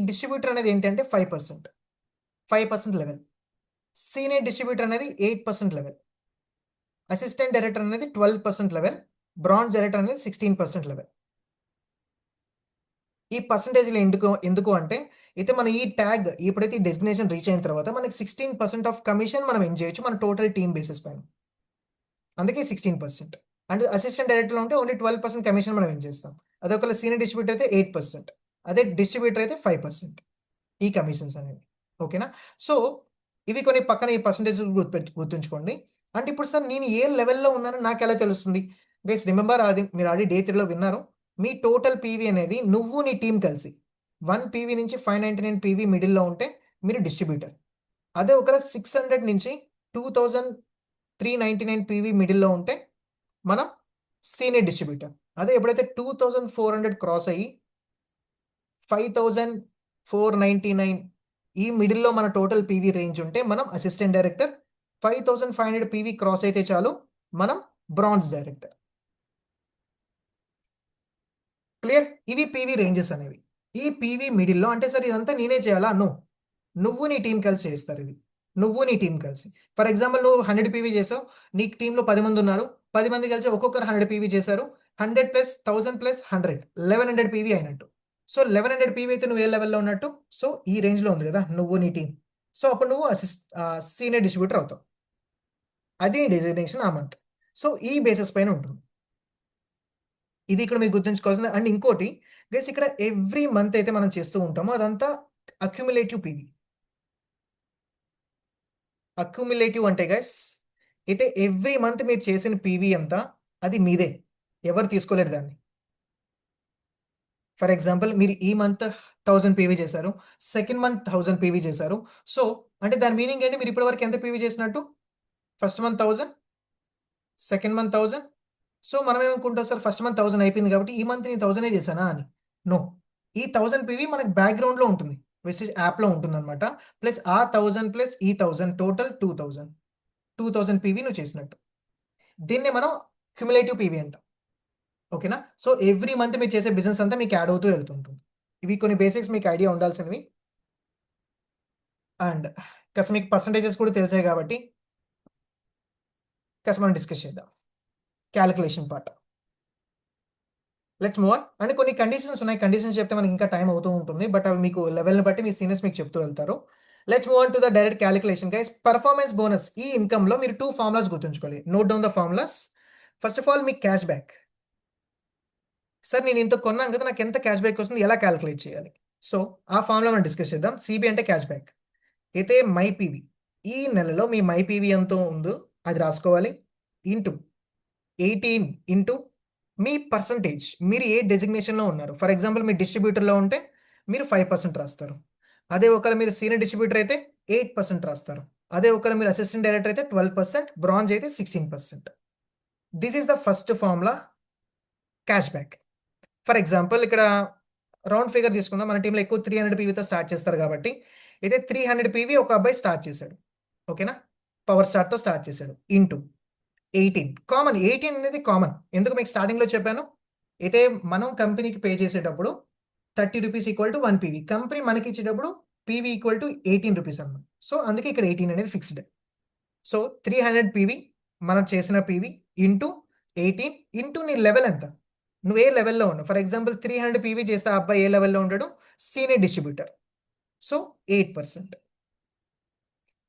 డిస్ట్రిబ్యూటర్ అనేది ఏంటంటే 5% లెవెల్, సీనియర్ డిస్ట్రిబ్యూటర్ అనేది 8% లెవెల్, అసిస్టెంట్ డైరెక్టర్ అనేది 12% లెవెల్, బ్రాంజ్ డైరెక్టర్ అనేది 16% లెవెల్. ఈ పర్సంటేజ్లు ఎందుకు అంటే, అయితే మన ఈ ట్యాగ్ ఎప్పుడైతే ఈ డెస్టినేషన్ రీచ్ అయిన తర్వాత మనకి 16% ఆఫ్ కమిషన్ మనం ఎర్న్ చేయొచ్చు మన టోటల్ టీమ్ బేసిస్ పైన, అందుకే 16%. అండ్ అసిస్టెంట్ డైరెక్టర్లో ఉంటే ఓన్లీ 12% కమిషన్ మనం ఎర్న్ చేస్తాం. అదే ఒకవేళ సీనియర్ డిస్ట్రిబ్యూటర్ అయితే 8%, అదే డిస్ట్రిబ్యూటర్ అయితే 5% ఈ కమిషన్స్ అనేవి, ఓకేనా. సో ఇవి కొన్ని పక్కన ఈ పర్సంటేజ్ గుర్తుంచుకోండి. అంటే ఇప్పుడు సార్ నేను ఏ లెవెల్లో ఉన్నానో నాకు ఎలా తెలుస్తుంది. గైస్ రిమెంబర్, మీరు ఆల్రెడీ డే 3లో విన్నారు, మీ టోటల్ పీవీ అనేది నువ్వు నీ టీం కలిసి 1 పీవీ నుంచి 599 పీవీ మిడిల్లో ఉంటే మీరు డిస్ట్రిబ్యూటర్. అదే ఒకవేళ 600 నుంచి 2399 పీవీ మిడిల్లో ఉంటే మనం సీనియర్ డిస్ట్రిబ్యూటర్. అదే ఎప్పుడైతే 2400 క్రాస్ అయ్యి 5499 ఈ మిడిల్లో మన టోటల్ పీవీ రేంజ్ ఉంటే మనం అసిస్టెంట్ డైరెక్టర్. 5500 పీవీ క్రాస్ అయితే చాలు మనం బ్రాంజ్ డైరెక్టర్. క్లియర్. ఇవి పీవీ రేంజెస్ అనేవి. ఈ పీవీ మిడిల్లో అంటే సార్ ఇదంతా నేనే చేయాలా? నో, నువ్వు నీ టీం కలిసి చేస్తారు ఇది, నువ్వు నీ టీం కలిసి. ఫర్ ఎగ్జాంపుల్ నువ్వు 100 పీవీ చేసావు, నీ టీంలో 10 మంది ఉన్నారు, 10 మంది కలిసి ఒక్కొక్కరు 100 పీవీ చేశారు, 100 ప్లస్ 1000 ప్లస్ 100 1100 పీవీ అయినట్టు. సో 1100 పీవీ అయితే నువ్వు ఏ లెవెల్లో ఉన్నట్టు, సో ఈ రేంజ్లో ఉంది కదా నువ్వు నీ టీం. సో అప్పుడు నువ్వు సీనియర్ డిస్ట్రిబ్యూటర్ అవుతావు, అది డెసిగ్నేషన్ ఆ మంత్. సో ఈ బేసిస్ పైన ఉంటుంది. ఇది ఇక్కడ మీరు గుర్తుంచుకోవాల్సింది. అండ్ ఇంకోటి గైస్, ఇక్కడ ఎవ్రీ మంత్ అయితే మనం చేస్తూ ఉంటామో అదంతా అక్యుములేటివ్ పీవీ. అక్యుములేటివ్ అంటే గైస్, అయితే ఎవ్రీ మంత్ మీరు చేసిన పీవీ అంతా అది మీదే, ఎవరు తీసుకోలేరు దాన్ని. ఫర్ ఎగ్జాంపుల్ మీరు ఈ మంత్ 1000 పీవీ చేశారు, సెకండ్ మంత్ 1000 పీవీ చేశారు. సో అంటే దాని మీనింగ్ ఏంటి, మీరు ఇప్పటి వరకు ఎంత పీవీ చేసినట్టు, first month 1000, second month 1000. So మనం ఏమనుకుంటాం సార్, ఫస్ట్ మంత్ 1000 అయిపోయింది కాబట్టి ఈ మంత్ నేను 1000 చేశానా అని. నో, ఈ 1000 పీవీ మనకి బ్యాక్గ్రౌండ్లో ఉంటుంది, వెస్టేజ్ యాప్లో ఉంటుంది అనమాట. ప్లస్ ఆ 1000 ప్లస్ ఈ 1000 టోటల్ 2000 పీవీ నువ్వు చేసినట్టు. దీన్ని మనం క్యుములేటివ్ పీవీ అంటాం, ఓకేనా. సో ఎవ్రీ మంత్ మీరు చేసే బిజినెస్ అంతా మీకు యాడ్ అవుతూ వెళ్తుంటుంది. ఇవి కొన్ని బేసిక్స్ మీకు ఐడియా ఉండాల్సినవి. అండ్ కాస్త మీకు పర్సంటేజెస్ కూడా తెలిసాయి కాబట్టి కాస్త మనం డిస్కస్ చేద్దాం calculation part. Let's move on. అంటే కొన్ని కండిషన్స్ ఉన్నాయి, కండిషన్స్ చెప్తే మనకి ఇంకా టైం అవుతూ ఉంటుంది, బట్ అవి మీకు లెవెల్ని బట్టి మీ సీనియర్స్ మీకు చెప్తూ వెళ్తారు. Let's move on to the direct calculation guys. Performance bonus ఈ ఇన్కమ్లో మీరు 2 ఫార్ములాస్ గుర్తుంచుకోవాలి. Note down the formulas. First of all me cash back. Sir నేను ఇంత కొన్నాను కదా, నాకు ఎంత క్యాష్ బ్యాక్ వస్తుంది, ఎలా క్యాలిక్యులేట్ చేయాలి? సో ఆ ఫార్ములా మనం డిస్కస్ చేద్దాం. సిబి అంటే క్యాష్ బ్యాక్. అయితే మై పీవీ, ఈ నెలలో మీ మై పీవీ ఎంత ఉందో అది రాసుకోవాలి, ఇంటూ 18 ఇంటూ మీ పర్సంటేజ్, మీరు ఏ డెసిగ్నేషన్లో ఉన్నారు. ఫర్ ఎగ్జాంపుల్ మీరు డిస్ట్రిబ్యూటర్లో ఉంటే మీరు 5% రాస్తారు, అదే ఒకవేళ మీరు సీనియర్ డిస్ట్రిబ్యూటర్ అయితే 8% రాస్తారు, అదే ఒకవేళ మీరు అసిస్టెంట్ డైరెక్టర్ అయితే 12%, బ్రాంజ్ అయితే 16%. This is the first formula, cash back. For example ఇక్కడ రౌండ్ ఫిగర్ తీసుకుందాం, మన టీంలో ఎక్కువ 300 పీవీతో స్టార్ట్ చేస్తారు కాబట్టి, అయితే 300 పీవీ ఒక అబ్బాయి స్టార్ట్ చేశాడు. ఓకేనా, పవర్ స్టార్తో స్టార్ట్ చేశాడు ఇంటూ 18 కామన్. 18 అనేది కామన్. ఎందుకు మీకు స్టార్టింగ్లో చెప్పాను, అయితే మనం కంపెనీకి పే చేసేటప్పుడు 30 rupees equal to 1 PV, company మనకి ఇచ్చేటప్పుడు పీవీ ఈక్వల్ టు 18 రూపీస్ అన్నమాట. సో అందుకే ఇక్కడ 18 అనేది ఫిక్స్డ్. సో 300 పీవీ మనం చేసిన పీవీ ఇంటూ 18 ఇంటూ నీ లెవెల్ ఎంత, నువ్వు ఏ లెవెల్లో ఉన్నావు. ఫర్ ఎగ్జాంపుల్ 300 పీవీ చేస్తే ఆ అబ్బాయి ఏ లెవెల్లో ఉంటాడు, సీనియర్ డిస్ట్రిబ్యూటర్. సో 8%.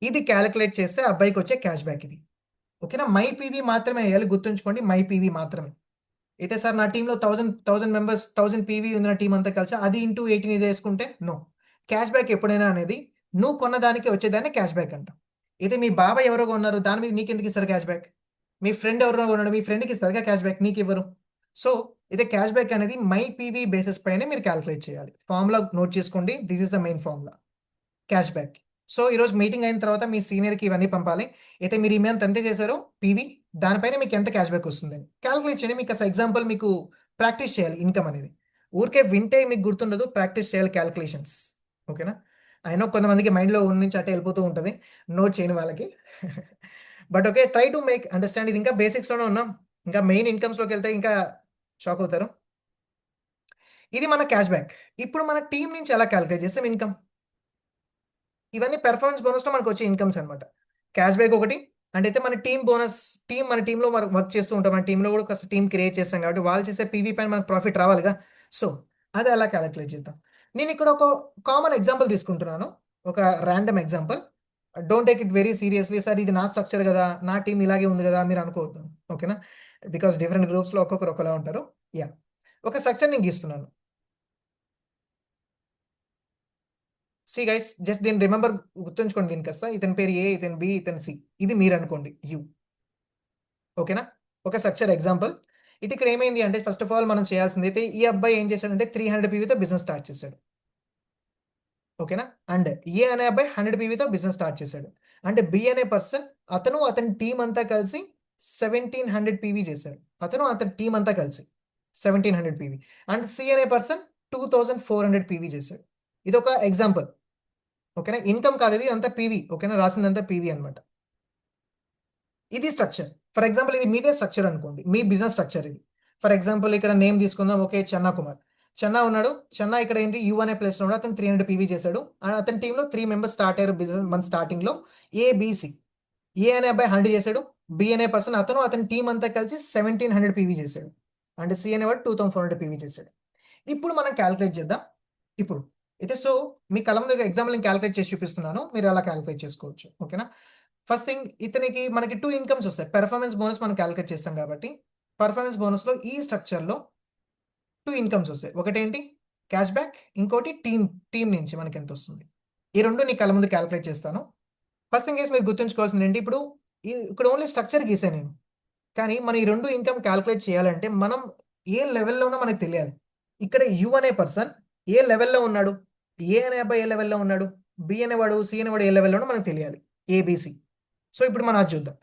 ఇది క్యాలిక్యులేట్ చేస్తే అబ్బాయికి వచ్చే క్యాష్ బ్యాక్ ఇది. ఓకేనా, మై పీవీ మాత్రమే వేయాలి, గుర్తుంచుకోండి, మై పీవీ మాత్రమే. అయితే సార్ నా టీంలో 1000 మెంబర్స్ 1000 పీవీ ఉంది నా టీం అంతా కలిసి, అది ఇంటూ 18 ఇది వేసుకుంటే నో. క్యాష్ బ్యాక్ ఎప్పుడైనా అనేది నువ్వు కొన్నదానికి వచ్చేదాన్ని క్యాష్ బ్యాక్ అంటాం. అయితే మీ బాబాయ్ ఎవరో కొన్నారు, దాని మీద నీకు ఎందుకు ఇస్తారు క్యాష్ బ్యాక్? మీ ఫ్రెండ్ ఎవరో కొన్నాడు, మీ ఫ్రెండ్కి ఇస్తారుగా క్యాష్ బ్యాక్, నీకు ఇవ్వరు. సో ఇదే క్యాష్ బ్యాక్ అనేది మై పీవీ బేసిస్ పైన మీరు క్యాలిక్యులేట్ చేయాలి. ఫార్ములా నోట్ చేసుకోండి, this is the main formula cash back. So ఈరోజు మీటింగ్ అయిన తర్వాత మీ సీనియర్కి ఇవన్నీ పంపాలి. అయితే మీరు ఈ మంత్ ఎంత చేశారో పీవీ, దానిపైన మీకు ఎంత క్యాష్ బ్యాక్ వస్తుందని క్యాలిక్యులేట్ చేయండి. మీకు అసలు ఎగ్జాంపుల్ మీకు ప్రాక్టీస్ చేయాలి ఇన్కమ్ అనేది. ఊరికే వింటే మీకు గుర్తుండదు, ప్రాక్టీస్ చేయాలి క్యాలిక్యులేషన్స్. ఓకేనా, అయినా కొంతమందికి మైండ్లో నుంచి అట్టే వెళ్ళిపోతూ ఉంటుంది నోట్ చేయని వాళ్ళకి. But okay, try to make understand. ఇది ఇంకా బేసిక్స్లోనే ఉన్నాం, ఇంకా మెయిన్ ఇన్కమ్స్లోకి వెళ్తే ఇంకా షాక్ అవుతారు. ఇది మన క్యాష్ బ్యాక్. ఇప్పుడు మన టీం నుంచి ఎలా క్యాలిక్యులేట్ చేస్తాం ఇన్కమ్, ఇవన్నీ పెర్ఫార్మెన్స్ బోనస్లో మనకు వచ్చే ఇన్కమ్స్ అనమాట. క్యాష్ బ్యాక్ ఒకటి, అంటే అయితే మన టీం బోనస్, మన టీంలో మనం వర్క్ చేస్తూ ఉంటాం, మన టీంలో కూడా ఒక టీం క్రియేట్ చేస్తాం కాబట్టి వాళ్ళు చేసే పీవీ పైన మనకు ప్రాఫిట్ రావాలిగా. సో అది అలా క్యాలిక్యులేట్ చేద్దాం. నేను ఇక్కడ ఒక కామన్ ఎగ్జాంపుల్ తీసుకుంటున్నాను, ఒక random example. Don't take it very seriously, sir ఇది నా స్ట్రక్చర్ కదా, నా టీం ఇలాగే ఉంది కదా మీరు అనుకోవద్దు. ఓకేనా, బికాస్ డిఫరెంట్ గ్రూప్స్లో ఒక్కొక్కరు ఒకలా ఉంటారు. యా, ఒక స్ట్రక్చర్ నేను గీస్తున్నాను. సి గైస్, జస్ట్ దీన్ని రిమెంబర్, గుర్తుంచుకోండి దీనికి వస్తా. ఇతని పేరు ఏ, ఇతని బి, ఇతని సి, ఇది మీరు అనుకోండి యూ. ఓకేనా, ఒక స్ట్రక్చర్ ఎగ్జాంపుల్. ఇది ఇక్కడ ఏమైంది అంటే, ఫస్ట్ ఆఫ్ ఆల్ మనం చేయాల్సింది అయితే, ఈ అబ్బాయి ఏం చేశాడంటే 300 పీవీతో బిజినెస్ స్టార్ట్ చేశాడు. ఓకేనా, అండ్ ఏ అనే అబ్బాయి 100 పీవీతో బిజినెస్ స్టార్ట్ చేశాడు. అండ్ బి అనే పర్సన్, అతని టీం అంతా కలిసి 1700 పీవీ చేశారు. అతని టీం అంతా కలిసి 1700 పీవీ. అండ్ సి అనే పర్సన్ 2400 పీవీ చేశాడు. ఇది ఒక ఎగ్జాంపుల్. ఓకేనా, ఇన్కమ్ కాదు ఇది, అంతా పీవీ. ఓకేనా, రాసిందంతా పీవీ అనమాట. ఇది స్ట్రక్చర్. ఫర్ ఎగ్జాంపుల్ ఇది మీదే స్ట్రక్చర్ అనుకోండి, మీ బిజినెస్ స్ట్రక్చర్ ఇది. ఫర్ ఎగ్జాంపుల్ ఇక్కడ నేమ్ తీసుకుందాం, ఓకే, చెన్నా కుమార్. చెన్నా ఉన్నాడు, చెన్నా ఇక్కడ ఏంటి యూ అనే ప్లేస్లో ఉన్నాడు, అతను 300 పీవీ చేశాడు. అండ్ అతని టీంలో 3 మెంబర్స్ స్టార్ట్ అయ్యారు బిజినెస్ మంత్ స్టార్టింగ్లో, ఏబిసి. ఏ అనే అబ్బాయి 100 చేశాడు, బి అనే పర్సన్ అతని టీం అంతా కలిసి 1700 పీవీ చేశాడు. అండ్ సి అనేవాడు 2400 పీవీ చేశాడు. ఇప్పుడు మనం క్యాలిక్యులేట్ చేద్దాం. ఇప్పుడు అయితే సో మీ కళ్ళ ముందు ఎగ్జాంపుల్ నేను క్యాలిక్యులేట్ చేసి చూపిస్తున్నాను, మీరు అలా క్యాలిక్యులేట్ చేసుకోవచ్చు. ఓకేనా, ఫస్ట్ థింగ్ ఇతనికి మనకి 2 ఇన్కమ్స్ వస్తాయి. పెర్ఫార్మెన్స్ బోనస్ మనం క్యాలిక్యులేట్ చేస్తాం కాబట్టి పర్ఫార్మెన్స్ బోనస్లో ఈ స్ట్రక్చర్లో 2 ఇన్కమ్స్ వస్తాయి. ఒకటేంటి క్యాష్ బ్యాక్, ఇంకోటి టీం నుంచి మనకి ఎంత వస్తుంది. ఈ రెండు నీ కళ్ళ ముందు క్యాలిక్యులేట్ చేస్తాను. ఫస్ట్ థింగ్ మీరు గుర్తుంచుకోవాల్సింది ఏంటి, ఇప్పుడు ఇక్కడ ఓన్లీ స్ట్రక్చర్ గీసాను నేను, కానీ మనం ఈ 2 ఇన్కమ్ క్యాలిక్యులేట్ చేయాలంటే మనం ఏ లెవెల్లో ఉన్నా మనకు తెలియాలి. ఇక్కడ యు అనే పర్సన్ ఏ లెవెల్లో ఉన్నాడు, ఏ అనే అబ్బాయి ఏ లెవెల్లో ఉన్నాడు, బి అనేవాడు సి అనేవాడు ఏ లెవెల్లో ఉన్నాడో మనకు తెలియాలి, ఏబిసి. సో ఇప్పుడు మనం అది చూద్దాం.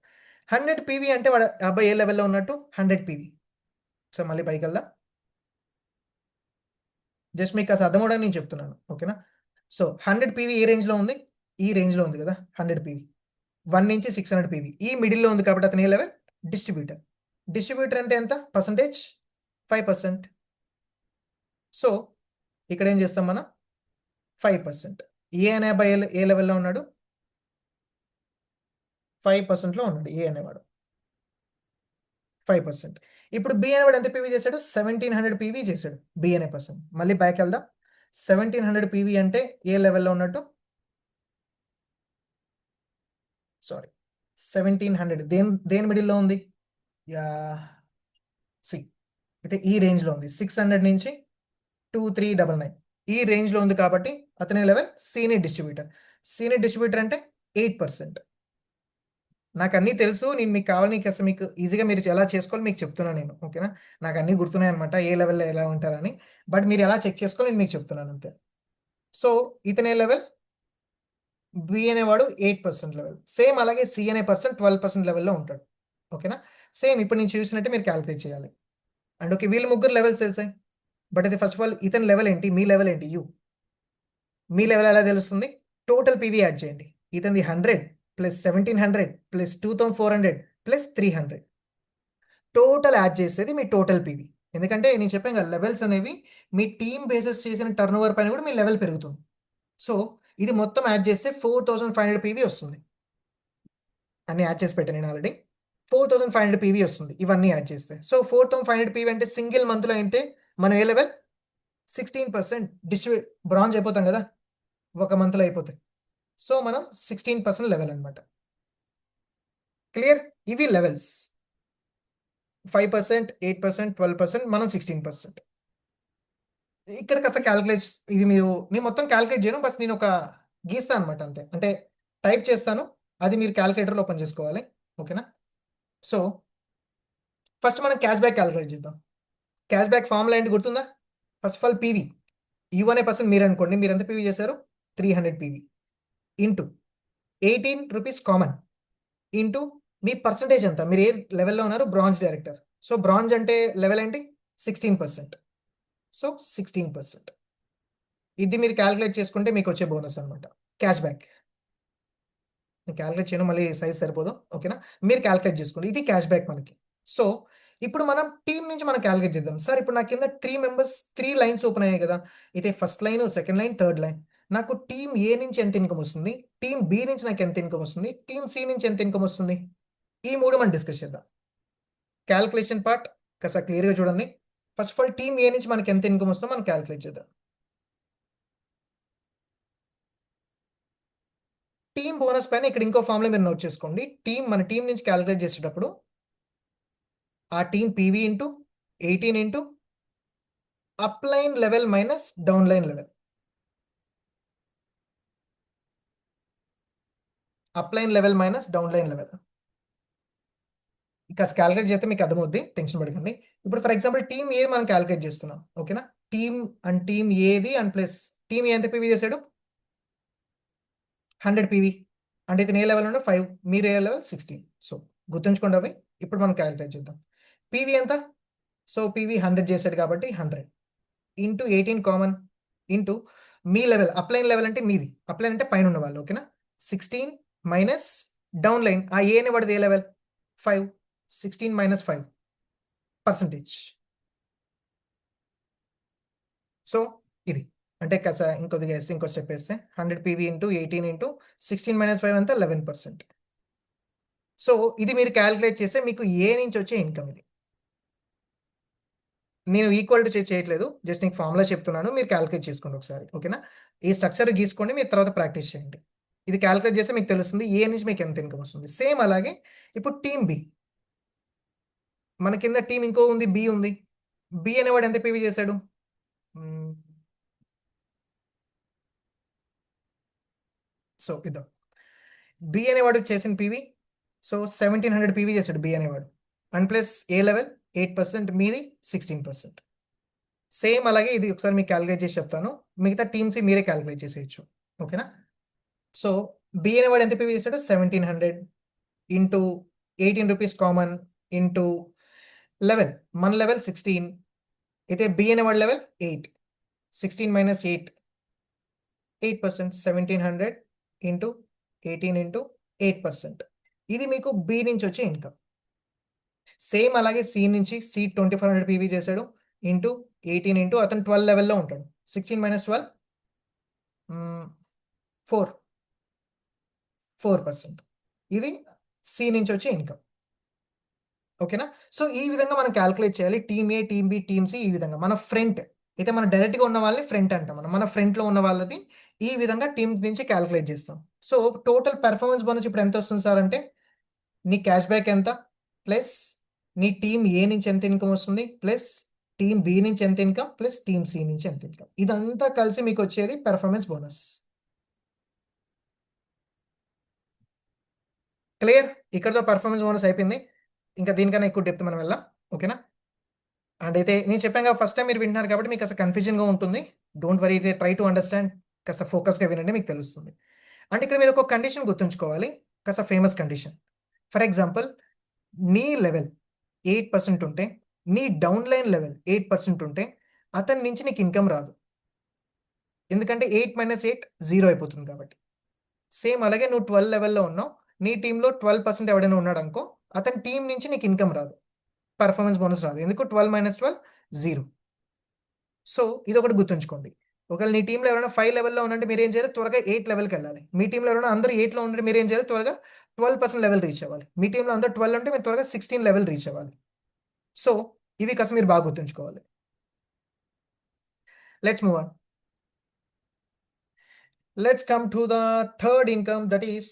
100 పీవీ అంటే వాడు అబ్బాయి ఏ లెవెల్లో ఉన్నట్టు 100 పీవీ. సో మళ్ళీ పైకి వెళ్దాం, జస్ట్ మీకు కాస్త అర్థమవడానికి నేను చెప్తున్నాను. ఓకేనా, సో 100 పీవీ ఏ రేంజ్లో ఉంది, ఈ రేంజ్లో ఉంది కదా 100 పీవీ. 1 నుంచి 600 పీవీ ఈ మిడిల్లో ఉంది కాబట్టి అతని ఏ లెవెల్, డిస్ట్రిబ్యూటర్. డిస్ట్రిబ్యూటర్ అంటే ఎంత పర్సంటేజ్, 5%. సో ఇక్కడ ఏం చేస్తాం మనం 5%. ఏ అనే అబ్బాయి ఏ లెవెల్లో ఉన్నాడు, 5%లో ఉన్నాడు ఏ అనేవాడు, 5%. ఇప్పుడు బి అనేవాడు ఎంత పీవీ చేశాడు, 1700 పీవీ చేశాడు బి అనే పర్సన్. మళ్ళీ బ్యాక్ వెళ్దాం, 1700 పీవీ అంటే ఏ లెవెల్లో ఉన్నట్టు, సారీ 1700 దేని మిడిల్లో ఉంది, సి అయితే ఈ రేంజ్లో ఉంది. 600 నుంచి 2399 ఈ రేంజ్లో ఉంది కాబట్టి అతని level senior distributor. Senior distributor అంటే 8%. నాకు అన్నీ తెలుసు, నేను మీకు కావాలి, నీకు అసలు మీకు ఈజీగా మీరు ఎలా చేసుకోవాలి మీకు చెప్తున్నాను నేను. ఓకేనా, నాకు అన్నీ గుర్తున్నాయి అనమాట, ఏ లెవెల్లో ఎలా ఉంటారని. బట్ మీరు ఎలా చెక్ చేసుకోవాలి నేను మీకు చెప్తున్నాను అంతే. సో ఇతనే లెవెల్, బి అనేవాడు 8% లెవెల్. సేమ్ అలాగే సి అనే పర్సన్ 12% లెవెల్లో ఉంటాడు. ఓకేనా, సేమ్ ఇప్పుడు నేను చూసినట్టే మీరు క్యాలిక్యులేట్ చేయాలి. అండ్ ఓకే, వీళ్ళు ముగ్గురు లెవెల్స్ తెలిసాయి. బట్ అయితే ఫస్ట్ ఆఫ్ ఆల్ ఇతని లెవెల్ ఏంటి, మీ లెవెల్ ఏంటి, యూ. మీ లెవెల్ ఎలా తెలుస్తుంది, టోటల్ పీవీ యాడ్ చేయండి. ఇతనిది 100, plus 1700 plus 2400 plus 300 total add చేసేది మీ టోటల్ పీవీ. ఎందుకంటే నేను చెప్పాను కదా, లెవెల్స్ అనేవి మీ టీమ్ బేసెస్ చేసిన టర్న్ ఓవర్ పైన కూడా మీ లెవెల్ పెరుగుతుంది. సో ఇది మొత్తం యాడ్ చేస్తే 4500 పీవీ వస్తుంది. అన్ని యాడ్ చేసి పెట్టాను నేను ఆల్రెడీ. 4500 పీవీ వస్తుంది ఇవన్నీ యాడ్ చేస్తే. సో 4500 పీవీ అంటే సింగిల్ మంత్లో అయితే మనం ఏ లెవెల్ 16% డిస్ట్రిబ్యూట్ బ్రాంజ్ అయిపోతాం కదా ఒక మంత్లో అయిపోతే. సో మనం 16% లెవెల్ అనమాట. క్లియర్? ఇవి లెవెల్స్. 5%, 8%, 12%, మనం 16%. ఇక్కడ కాస్త క్యాలిక్యులేట్, ఇది నేను మొత్తం క్యాలిక్యులేట్ చేయను, బస్ నేను ఒక గీస్తాను అనమాట అంతే. అంటే టైప్ చేస్తాను, అది మీరు క్యాలిక్యులేటర్లో ఓపెన్ చేసుకోవాలి. ఓకేనా? సో ఫస్ట్ మనం క్యాష్ బ్యాక్ క్యాలిక్యులేట్ చేద్దాం. క్యాష్ బ్యాక్ ఫార్ములా ఏంటి గుర్తుందా? First of all PV, you అనే పర్సన్ మీరు అనుకోండి, మీరు ఎంత పీవీ చేశారు? 300 PV into 18 rupees common into మీ పర్సంటేజ్ ఎంత, మీరు ఏ లెవెల్లో ఉన్నారు? Bronze director. సో బ్రాంజ్ అంటే లెవెల్ ఏంటి? 16%. సో 16%. ఇది మీరు క్యాలిక్యులేట్ చేసుకుంటే మీకు వచ్చే బోనస్ అనమాట క్యాష్ బ్యాక్. నేను క్యాలిక్యులేట్ చేయను, మళ్ళీ సైజ్ సరిపోదు. ఓకేనా? మీరు క్యాలిక్యులేట్ చేసుకోండి, ఇది క్యాష్ బ్యాక్ మనకి. సో ఇప్పుడు మనం టీమ్ నుంచి మనం క్యాలిక్యులేట్ చేద్దాం. సార్ ఇప్పుడు నా కింద 3 మెంబర్స్ 3 లైన్స్ ఓపెన్ అయ్యాయి కదా, అయితే first line, second line, third line. నాకు టీమ్ ఏ నుంచి ఎంత ఇన్కమ్ వస్తుంది, టీమ్ బి నుంచి నాకు ఎంత ఇన్కమ్ వస్తుంది, టీమ్ సి నుంచి ఎంత ఇన్కమ్ వస్తుంది, ఈ 3 మనం డిస్కస్ చేద్దాం. క్యాలిక్యులేషన్ పార్ట్ కాస్త క్లియర్గా చూడండి. ఫస్ట్ ఆఫ్ ఆల్ టీమ్ ఏ నుంచి మనకి ఎంత ఇన్కమ్ వస్తుందో మనం క్యాలిక్యులేట్ చేద్దాం. టీమ్ బోనస్ పైన ఇక్కడ ఇంకో ఫార్ములా మీరు నోట్ చేసుకోండి. మన టీం నుంచి క్యాలిక్యులేట్ చేసేటప్పుడు ఆ team PV into 18 into up line level minus down line level. Up line level minus down line level. ఇక క్యాలిక్యులేట్ చేస్తే మీకు అర్థమవుద్ది, టెన్షన్ పడకండి. ఇప్పుడు ఫర్ ఎగ్జాంపుల్ టీమ్ ఏ మనం క్యాలిక్యులేట్ చేస్తున్నాం. ఓకేనా? టీమ్ ఏది అండ్ ప్లస్ టీమ్ ఏ ఎంత పీవీ చేశాడు? 100 పీవీ. అంటే ఇతను ఏ లెవెల్ ఉండే 5, మీరు ఏ లెవెల్ 16. సో గుర్తుంచుకోండి అవి. ఇప్పుడు మనం క్యాలిక్యులేట్ చేద్దాం. పీవీ ఎంత? సో పీవీ 100 చేశాడు కాబట్టి 100 ఇంటూ 18 కామన్ ఇంటూ మీ లెవెల్. అప్లైన్ లెవెల్ అంటే మీది, అప్లైన్ అంటే పైన ఉన్న వాళ్ళు. ఓకేనా? 16 మైనస్ డౌన్ లైన్, ఆ ఏ పడితే ఏ లెవెల్ 5, 16 మైనస్ 5%. సో ఇది అంటే ఇంకొద్దిగా వేస్తే, ఇంకో స్టెప్ వేస్తే 100 పీవీ ఇంటూ 18 ఇంటూ 16 మైనస్ 5 అంతా 11%. సో ఇది మీరు క్యాలిక్యులేట్ చేస్తే మీకు ఏ నుంచి వచ్చే ఇన్కమ్ ఇది. నేను ఈక్వల్ టు చేయట్లేదు, జస్ట్ నీకు ఫార్ములా చెప్తున్నాను, మీరు క్యాలిక్యులేట్ చేసుకోండి ఒకసారి. ఓకేనా? ఈ స్ట్రక్చర్ గీసుకోండి, మీరు తర్వాత ప్రాక్టీస్ చేయండి. ఇది క్యాలిక్యులేట్ చేస్తే మీకు తెలుస్తుంది ఏ నుంచి మీకు ఎంత ఇన్కమ్ వస్తుంది. సేమ్ అలాగే ఇప్పుడు టీమ్ బి, మన కింద టీం ఇంకో ఉంది, బి ఉంది. బి అనేవాడు ఎంత పీవీ చేశాడు? సో ఇద్దాం. బి అనేవాడు చేసిన పీవీ, సో 1700 పీవీ చేశాడు బి అనేవాడు. అండ్ ప్లస్ ఏ లెవెల్ 8%, మీది 16%. సేమ్ అలాగే ఇది ఒకసారి మీకు క్యాలిక్యులేట్ చేసి చెప్తాను, మిగతా టీమ్స్ మీరే క్యాలిక్యులేట్ చేసేయచ్చు. ఓకేనా? సో బి అనేవాడు ఎంత పీవీ చేశాడు? 1700 into 18 rupees common into level, మన లెవెల్ 16, అయితే బి అనేవాడు లెవెల్ 8. 16 మైనస్ 8, 8%. 1700 into 18 into 8%. ఇది మీకు బి నుంచి వచ్చే ఇన్కమ్. సేమ్ అలాగే సి నుంచి, సి 2400 పీవీ చేశాడు ఇంటూ 18 ఇంటూ, అతను 12 లెవెల్లో ఉంటాడు. 16 మైనస్ 12, 4%. ఇది సి నుంచి వచ్చే ఇన్కమ్. ఓకేనా? సో ఈ విధంగా మనం క్యాలిక్యులేట్ చేయాలి. టీమ్ ఏ, టీమ్ బి, టీమ్ సి. ఈ విధంగా మన ఫ్రంట్ అయితే మనం డైరెక్ట్గా ఉన్న వాళ్ళని ఫ్రంట్ అంటాం. మన ఫ్రంట్లో ఉన్న వాళ్ళది ఈ విధంగా టీమ్ నుంచి క్యాలిక్యులేట్ చేస్తాం. సో టోటల్ పెర్ఫార్మెన్స్ బోనస్ ఇప్పుడు ఎంత వస్తుంది సార్ అంటే, నీ క్యాష్ బ్యాక్ ఎంత, ప్లస్ నీ టీమ్ ఏ నుంచి ఎంత ఇన్కమ్ వస్తుంది, ప్లస్ టీమ్ బి నుంచి ఎంత ఇన్కమ్, ప్లస్ టీమ్ సి నుంచి ఎంత ఇన్కమ్. ఇదంతా కలిసి మీకు వచ్చేది పెర్ఫార్మెన్స్ బోనస్. క్లియర్? ఇక్కడతో పెర్ఫార్మెన్స్ బోనస్ అయిపోయింది. ఇంకా దీనికన్నా ఎక్కువ డెప్త్ మనం వెళ్ళాం. ఓకేనా? అండ్ అయితే నేను చెప్పాను కదా, ఫస్ట్ టైం మీరు వింటున్నారు కాబట్టి మీకు అసలు కన్ఫ్యూజన్గా ఉంటుంది. డోంట్ వరీ, అయితే ట్రై టు అండర్స్టాండ్. కాస్త ఫోకస్గా వినండి, మీకు తెలుస్తుంది. అంటే ఇక్కడ మీరు ఒక కండిషన్ గుర్తుంచుకోవాలి, కాస్త ఫేమస్ కండిషన్. ఫర్ ఎగ్జాంపుల్, నీ లెవెల్ 8% ఉంటే, నీ డౌన్ లైన్ లెవెల్ 8% ఉంటే, అతని నుంచి నీకు ఇన్కమ్ రాదు. ఎందుకంటే 8 మైనస్ 8 0 అయిపోతుంది కాబట్టి. సేమ్ అలాగే నువ్వు 12 లెవెల్లో ఉన్నావు, నీ టీంలో 12% ఎవడైనా ఉన్నాడు అనుకో, అతని టీం నుంచి నీకు ఇన్కమ్ రాదు, పర్ఫార్మెన్స్ బోనస్ రాదు. ఎందుకు? 12 - 12 0. సో ఇది ఒకటి గుర్తుంచుకోండి. ఒకవేళ నీ టీంలో ఎవరైనా 5 లెవెల్‌లో ఉండంటే మీరేం చేయాలి? త్వరగా 8 లెవెల్‌కి వెళ్ళాలి. మీ టీంలో ఎవరైనా అందరూ 8లో ఉంటే మీరేం చేయాలి? త్వరగా 12% లెవెల్ రీచ్ అవ్వాలి. మీ టీంలో అందరూ 12 ఉంటే మీరు త్వరగా 16 లెవెల్ రీచ్ అవ్వాలి. సో ఇవి కాస్త మీరు బాగా గుర్తుంచుకోవాలి. Let's move on. Let's come to the third income, that is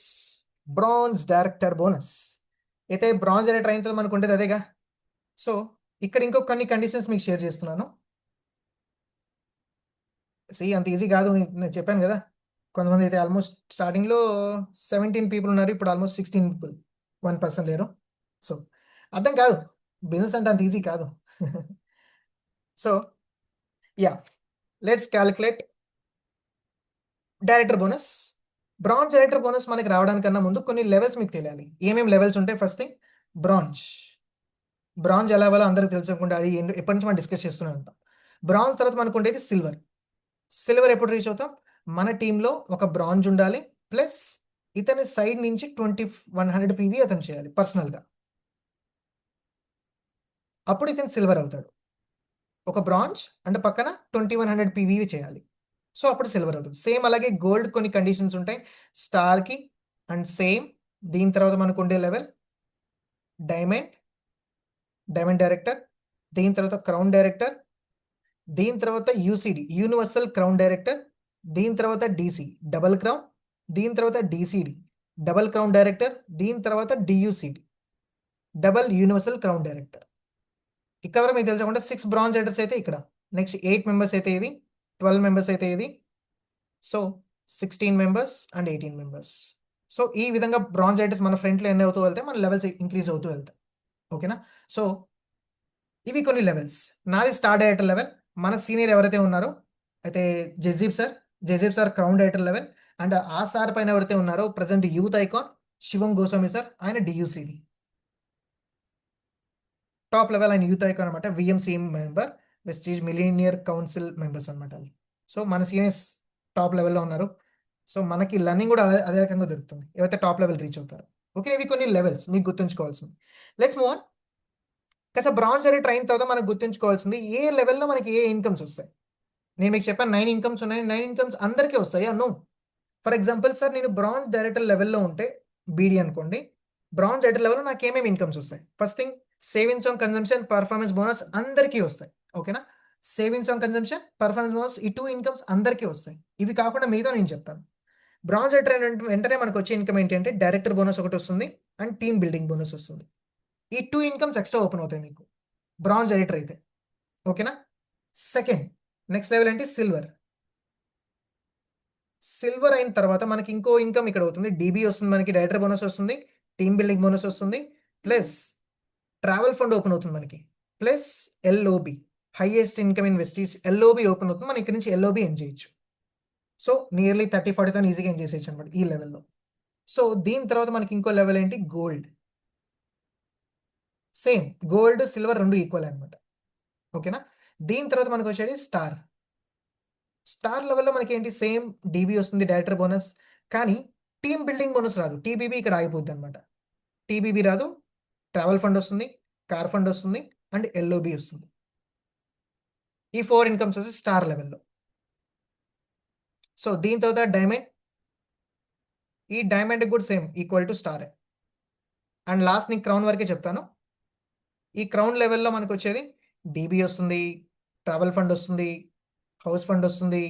bronze director bonus. అయితే బ్రాంజ్ డైరెక్టర్ అయిన తర్వాత మనకు ఉండేది అదేగా. సో ఇక్కడ ఇంకో కొన్ని కండిషన్స్ మీకు షేర్ చేస్తున్నాను. అంత ఈజీ కాదు, నేను చెప్పాను కదా. కొంతమంది అయితే ఆల్మోస్ట్ స్టార్టింగ్లో 17 పీపుల్ ఉన్నారు, ఇప్పుడు ఆల్మోస్ట్ 16 పీపుల్, 1% లేరు. సో అర్థం కాదు, బిజినెస్ అంటే అంత ఈజీ కాదు. So yeah, let's calculate director bonus. Bronze director bonus మనకి రావడానికన్నా ముందు కొన్ని లెవెల్స్ మీకు తెలియాలి. ఏమేమి లెవెల్స్ ఉంటాయి? First thing bronze. బ్రాంజ్ ఎలా అవ్వాలో అందరికి తెలుసకుండా అది ఎప్పటి నుంచి మనం డిస్కస్ చేస్తూనే ఉంటాం. బ్రాంజ్ తర్వాత మనకు ఉండేది సిల్వర్. సిల్వర్ ఎప్పుడు రీచ్ అవుతాం? మన టీంలో ఒక బ్రాంజ్ ఉండాలి, ప్లస్ ఇతని సైడ్ నుంచి 2100 పీవీ అతను చేయాలి పర్సనల్గా, అప్పుడు ఇతను సిల్వర్ అవుతాడు. ఒక బ్రాంజ్ అండ్ పక్కన 2100 పీవీ చేయాలి, సో అప్పుడు సిల్వర్ అవుతుంది. సేమ్ అలాగే గోల్డ్ కొన్ని కండిషన్స్ ఉంటాయి స్టార్కి, అండ్ సేమ్ దీని తర్వాత మనకు ఉండే లెవెల్ డైమండ్, డైమండ్ డైరెక్టర్, దీని తర్వాత క్రౌన్ డైరెక్టర్, దీని తర్వాత యూసిడి యూనివర్సల్ క్రౌన్ డైరెక్టర్, దీని తర్వాత డీసీ డబల్ క్రౌన్, దీని తర్వాత డీసీడి డబల్ క్రౌన్ డైరెక్టర్, దీని తర్వాత డియూసిడి డబల్ యూనివర్సల్ క్రౌన్ డైరెక్టర్. ఇక్కడ మీకు తెలుసకుండా 6 బ్రాంజ్ డైరెక్టర్స్ అయితే ఇక్కడ, నెక్స్ట్ 8 మెంబర్స్ అయితే ఇది, 12 మెంబర్స్ అయితే ఇది, so 16 members and 18 members. So ఈ విధంగా బ్రాంజ్ డైరెక్టర్స్ మన ఫ్రంట్లో ఎన్ని అవుతూ వెళ్తే మన లెవెల్స్ ఇంక్రీజ్ అవుతూ వెళ్తాయి. ఓకేనా? సో ఇవి కొన్ని లెవెల్స్. నాది స్టార్ డైరెక్టర్ లెవెల్. మన సీనియర్ ఎవరైతే ఉన్నారో అయితే జయజీప్ sir crown director level, and ఆ సార్ పైన ఎవరైతే ఉన్నారో present youth icon Shivam Goswami sir, ఆయన డియూసిడి టాప్ లెవెల్, ఆయన యూత్ ఐకాన్ అనమాట, VMC member, Vestige millionaire council members అనమాట. సో మన సీనియర్స్ టాప్ లెవెల్లో ఉన్నారు. సో మనకి లర్నింగ్ కూడా అదే రకంగా దొరుకుతుంది ఎవరైతే టాప్ లెవెల్ రీచ్ అవుతారు. ఓకే, ఇవి కొన్ని లెవెల్స్ మీకు గుర్తుంచుకోవాల్సింది. Let's move on. కాస్త బ్రాంజ్ అనేది ట్రైన్ తర్వాత మనకు గుర్తుంచుకోవాల్సింది ఏ లెవెల్లో మనకి ఏ ఇన్కమ్స్ వస్తాయి. నేను మీకు చెప్పాను 9 ఇన్కమ్స్ ఉన్నాయి. 9 ఇన్కమ్స్ అందరికీ వస్తాయి నో. ఫర్ ఎగ్జాంపుల్ సార్, నేను బ్రాంజ్ డైరెక్టర్ లెవెల్లో ఉంటే బీడీ అనుకోండి, బ్రాంజ్ డైరెక్టర్ లెవెల్లో నాకు ఏమేమి ఇన్కమ్స్ వస్తాయి? First thing savings on consumption, performance bonus అందరికీ వస్తాయి. ఓకేనా? Savings on consumption, performance bonus, ఈ 2 ఇన్కమ్స్ అందరికీ వస్తాయి. ఇవి కాకుండా మిగతా నేను చెప్తాను. బ్రాంజ్ డైరెక్టర్ వెంటనే మనకు వచ్చే ఇన్కమ్ ఏంటి అంటే డైరెక్టర్ బోనస్ ఒకటి వస్తుంది, అండ్ టీమ్ బిల్డింగ్ బోనస్ వస్తుంది. ఈ 2 ఇన్కమ్స్ ఎక్స్ట్రా ఓపెన్ అవుతాయి మీకు బ్రాంజ్ డైరెక్టర్ అయితే. ఓకేనా? సెకండ్ నెక్స్ట్ లెవెల్ ఏంటి? సిల్వర్. సిల్వర్ అయిన తర్వాత మనకి ఇంకో ఇన్కమ్ ఇక్కడ అవుతుంది, డీబీ వస్తుంది, మనకి డైరెక్టర్ బోనస్ వస్తుంది, టీమ్ బిల్డింగ్ బోనస్ వస్తుంది, ప్లస్ ట్రావెల్ ఫండ్ ఓపెన్ అవుతుంది మనకి, plus LOB highest income in Vestige LOB open అవుతుంది. మనం ఇక్కడ నుంచి ఎల్ఓబి ఏం చేయొచ్చు. సో నియర్లీ 30-40 ఈజీగా ఏం చేసేయచ్చు అనమాట ఈ లెవెల్లో. సో దీని తర్వాత మనకి ఇంకో లెవెల్ ఏంటి? గోల్డ్. సేమ్ గోల్డ్ సిల్వర్ రెండు ఈక్వల్ అనమాట. ఓకేనా? దీని తర్వాత మనకు వచ్చేది స్టార్. స్టార్ లెవెల్లో మనకి ఏంటి? సేమ్ డీబీ వస్తుంది, డైరెక్టర్ బోనస్, కానీ టీమ్ బిల్డింగ్ బోనస్ రాదు. టీబీబీ ఇక్కడ ఆగిపోద్ది అనమాట. టీబీబీ రాదు, ట్రావెల్ ఫండ్ వస్తుంది, కార్ ఫండ్ వస్తుంది, అండ్ ఎల్ఓబి వస్తుంది. ఈ 4 ఇన్కమ్స్ వచ్చి స్టార్ లెవెల్లో. సో దీని తర్వాత డైమండ్, ఈ డైమండ్ కూడా same equal to star. And last నీకు క్రౌన్ వరకే చెప్తాను. ఈ క్రౌన్ లెవెల్లో మనకు వచ్చేది డీబీ వస్తుంది, ట్రావెల్ ఫండ్ వస్తుంది, హౌస్ ఫండ్ వస్తుంది,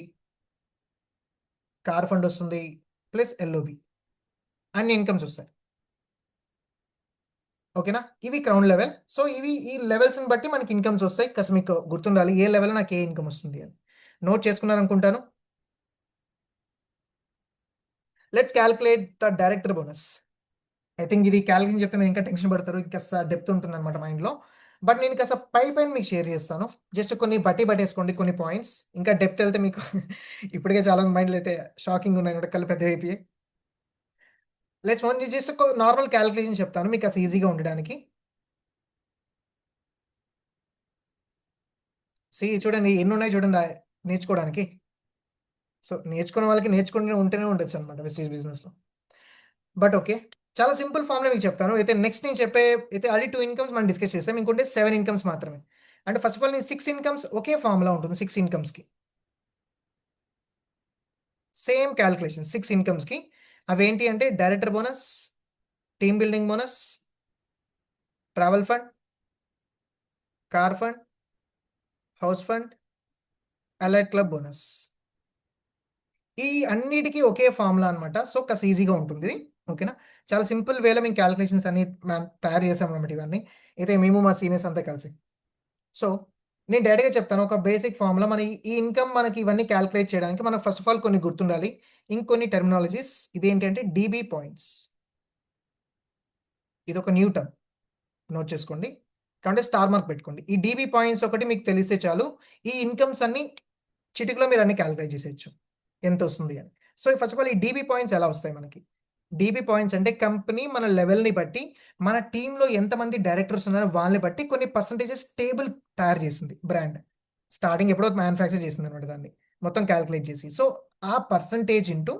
కార్ ఫండ్ వస్తుంది, ప్లస్ ఎల్ఓబి, అన్ని ఇన్కమ్స్ వస్తాయి. ఓకేనా? ఇవి క్రౌన్ లెవెల్. సో ఇవి ఈ లెవెల్స్ని బట్టి మనకి ఇన్కమ్స్ వస్తాయి. కాస్త మీకు గుర్తుండాలి ఏ లెవెల్ నాకు ఏ ఇన్కమ్ వస్తుంది అని. నోట్ చేసుకున్నారనుకుంటాను. Let's calculate the director bonus. I think ఇది క్యాల్కులేషన్ చెప్తే మీరు ఇంకా టెన్షన్ పడతారు, ఇంకా డెప్త్ ఉంటుంది అనమాట మైండ్లో. బట్ నేను కాస్త పైన మీకు షేర్ చేస్తాను. జస్ట్ కొన్ని పట్టేసుకోండి కొన్ని పాయింట్స్. ఇంకా డెప్త్ వెళ్తే మీకు ఇప్పటికే చాలా మైండ్లో అయితే షాకింగ్ ఉన్నాయి కూడా, కళ్ళు పెద్ద అయిపోయి. లెట్స్ వన్ జస్ట్ ఒక నార్మల్ క్యాల్కులేషన్ చెప్తాను మీకు కాస్త ఈజీగా ఉండడానికి. చూడండి ఎన్ని ఉన్నాయి చూడండి నేర్చుకోవడానికి. సో నేర్చుకునే వాళ్ళకి నేర్చుకుని ఉంటేనే ఉండొచ్చు అనమాట వెస్టీజ్ బిజినెస్లో. బట్ ఓకే, చాలా సింపుల్ ఫార్ములా మీకు చెప్తాను. అయితే నెక్స్ట్ నేను చెప్పే అయితే ఆల్రెడీ 2 ఇన్‌కమ్స్ మనం డిస్కస్ చేసాం. ఇంకుంటే 7 ఇన్‌కమ్స్ మాత్రమే. అంటే ఫస్ట్ ఆఫ్ ఆల్ నేను 6 ఇన్‌కమ్స్ ఒకే ఫార్ములా ఉంటుంది 6 ఇన్‌కమ్స్‌కి. Same calculation 6 ఇన్‌కమ్స్‌కి. అవేంటి అంటే director bonus, team building bonus, travel fund, car fund, house fund, allied club bonus. ఈ అన్నిటికి ఒకే ఫార్ములా అనమాట. సో, కాస్త ఈజీగా ఉంటుంది. ఓకేనా? చాలా సింపుల్ వేలో మేము కాలిక్యులేషన్స్ అన్ని తయారు చేసామనమాట ఇవన్నీ. అయితే మేము మా సీనియర్స్ అంతా కలిసి. సో, నేను డైరెక్ట్‌గా చెప్తాను. ఒక బేసిక్ ఫార్ములా మన ఈ ఇన్‌కమ్ మనకి ఇవన్నీ కాలిక్యులేట్ చేయడానికి మనకు ఫస్ట్ ఆఫ్ ఆల్ కొన్ని గుర్తుండాలి. ఇంకొన్ని టెర్మినాలజీస్ ఇదేంటంటే డీబీ పాయింట్స్. ఇదొక న్యూ టర్మ్. నోట్ చేసుకోండి. కావాలంటే స్టార్ మార్క్ పెట్టుకోండి. ఈ డీబీ పాయింట్స్ ఒకటి మీకు తెలిస్తే చాలు. ఈ ఇన్‌కమ్స్ అన్నీ చిటికలో మీరు అన్ని కాలిక్యులేట్ చేసేయొచ్చు. ఎంతొస్తుంది అని. సో, ఫస్ట్ ఆఫ్ ఆల్ ఈ డీబీ పాయింట్స్ ఎలా వస్తాయి మనకి? డీబీ పాయింట్స్ అంటే కంపెనీ మన లెవెల్‌ని బట్టి, మన టీమ్‌లో ఎంతమంది డైరెక్టర్స్ ఉన్నారో వాళ్ళని బట్టి కొన్ని పర్సెంటేజెస్ టేబుల్ తయారు చేసింది బ్రాండ్. స్టార్టింగ్ ఎప్పుడో మ్యానుఫ్యాక్చర్ చేసిందనమాట దాన్ని. మొత్తం కాలిక్యులేట్ చేసి. సో, ఆ పర్సెంటేజ్ ఇంటూ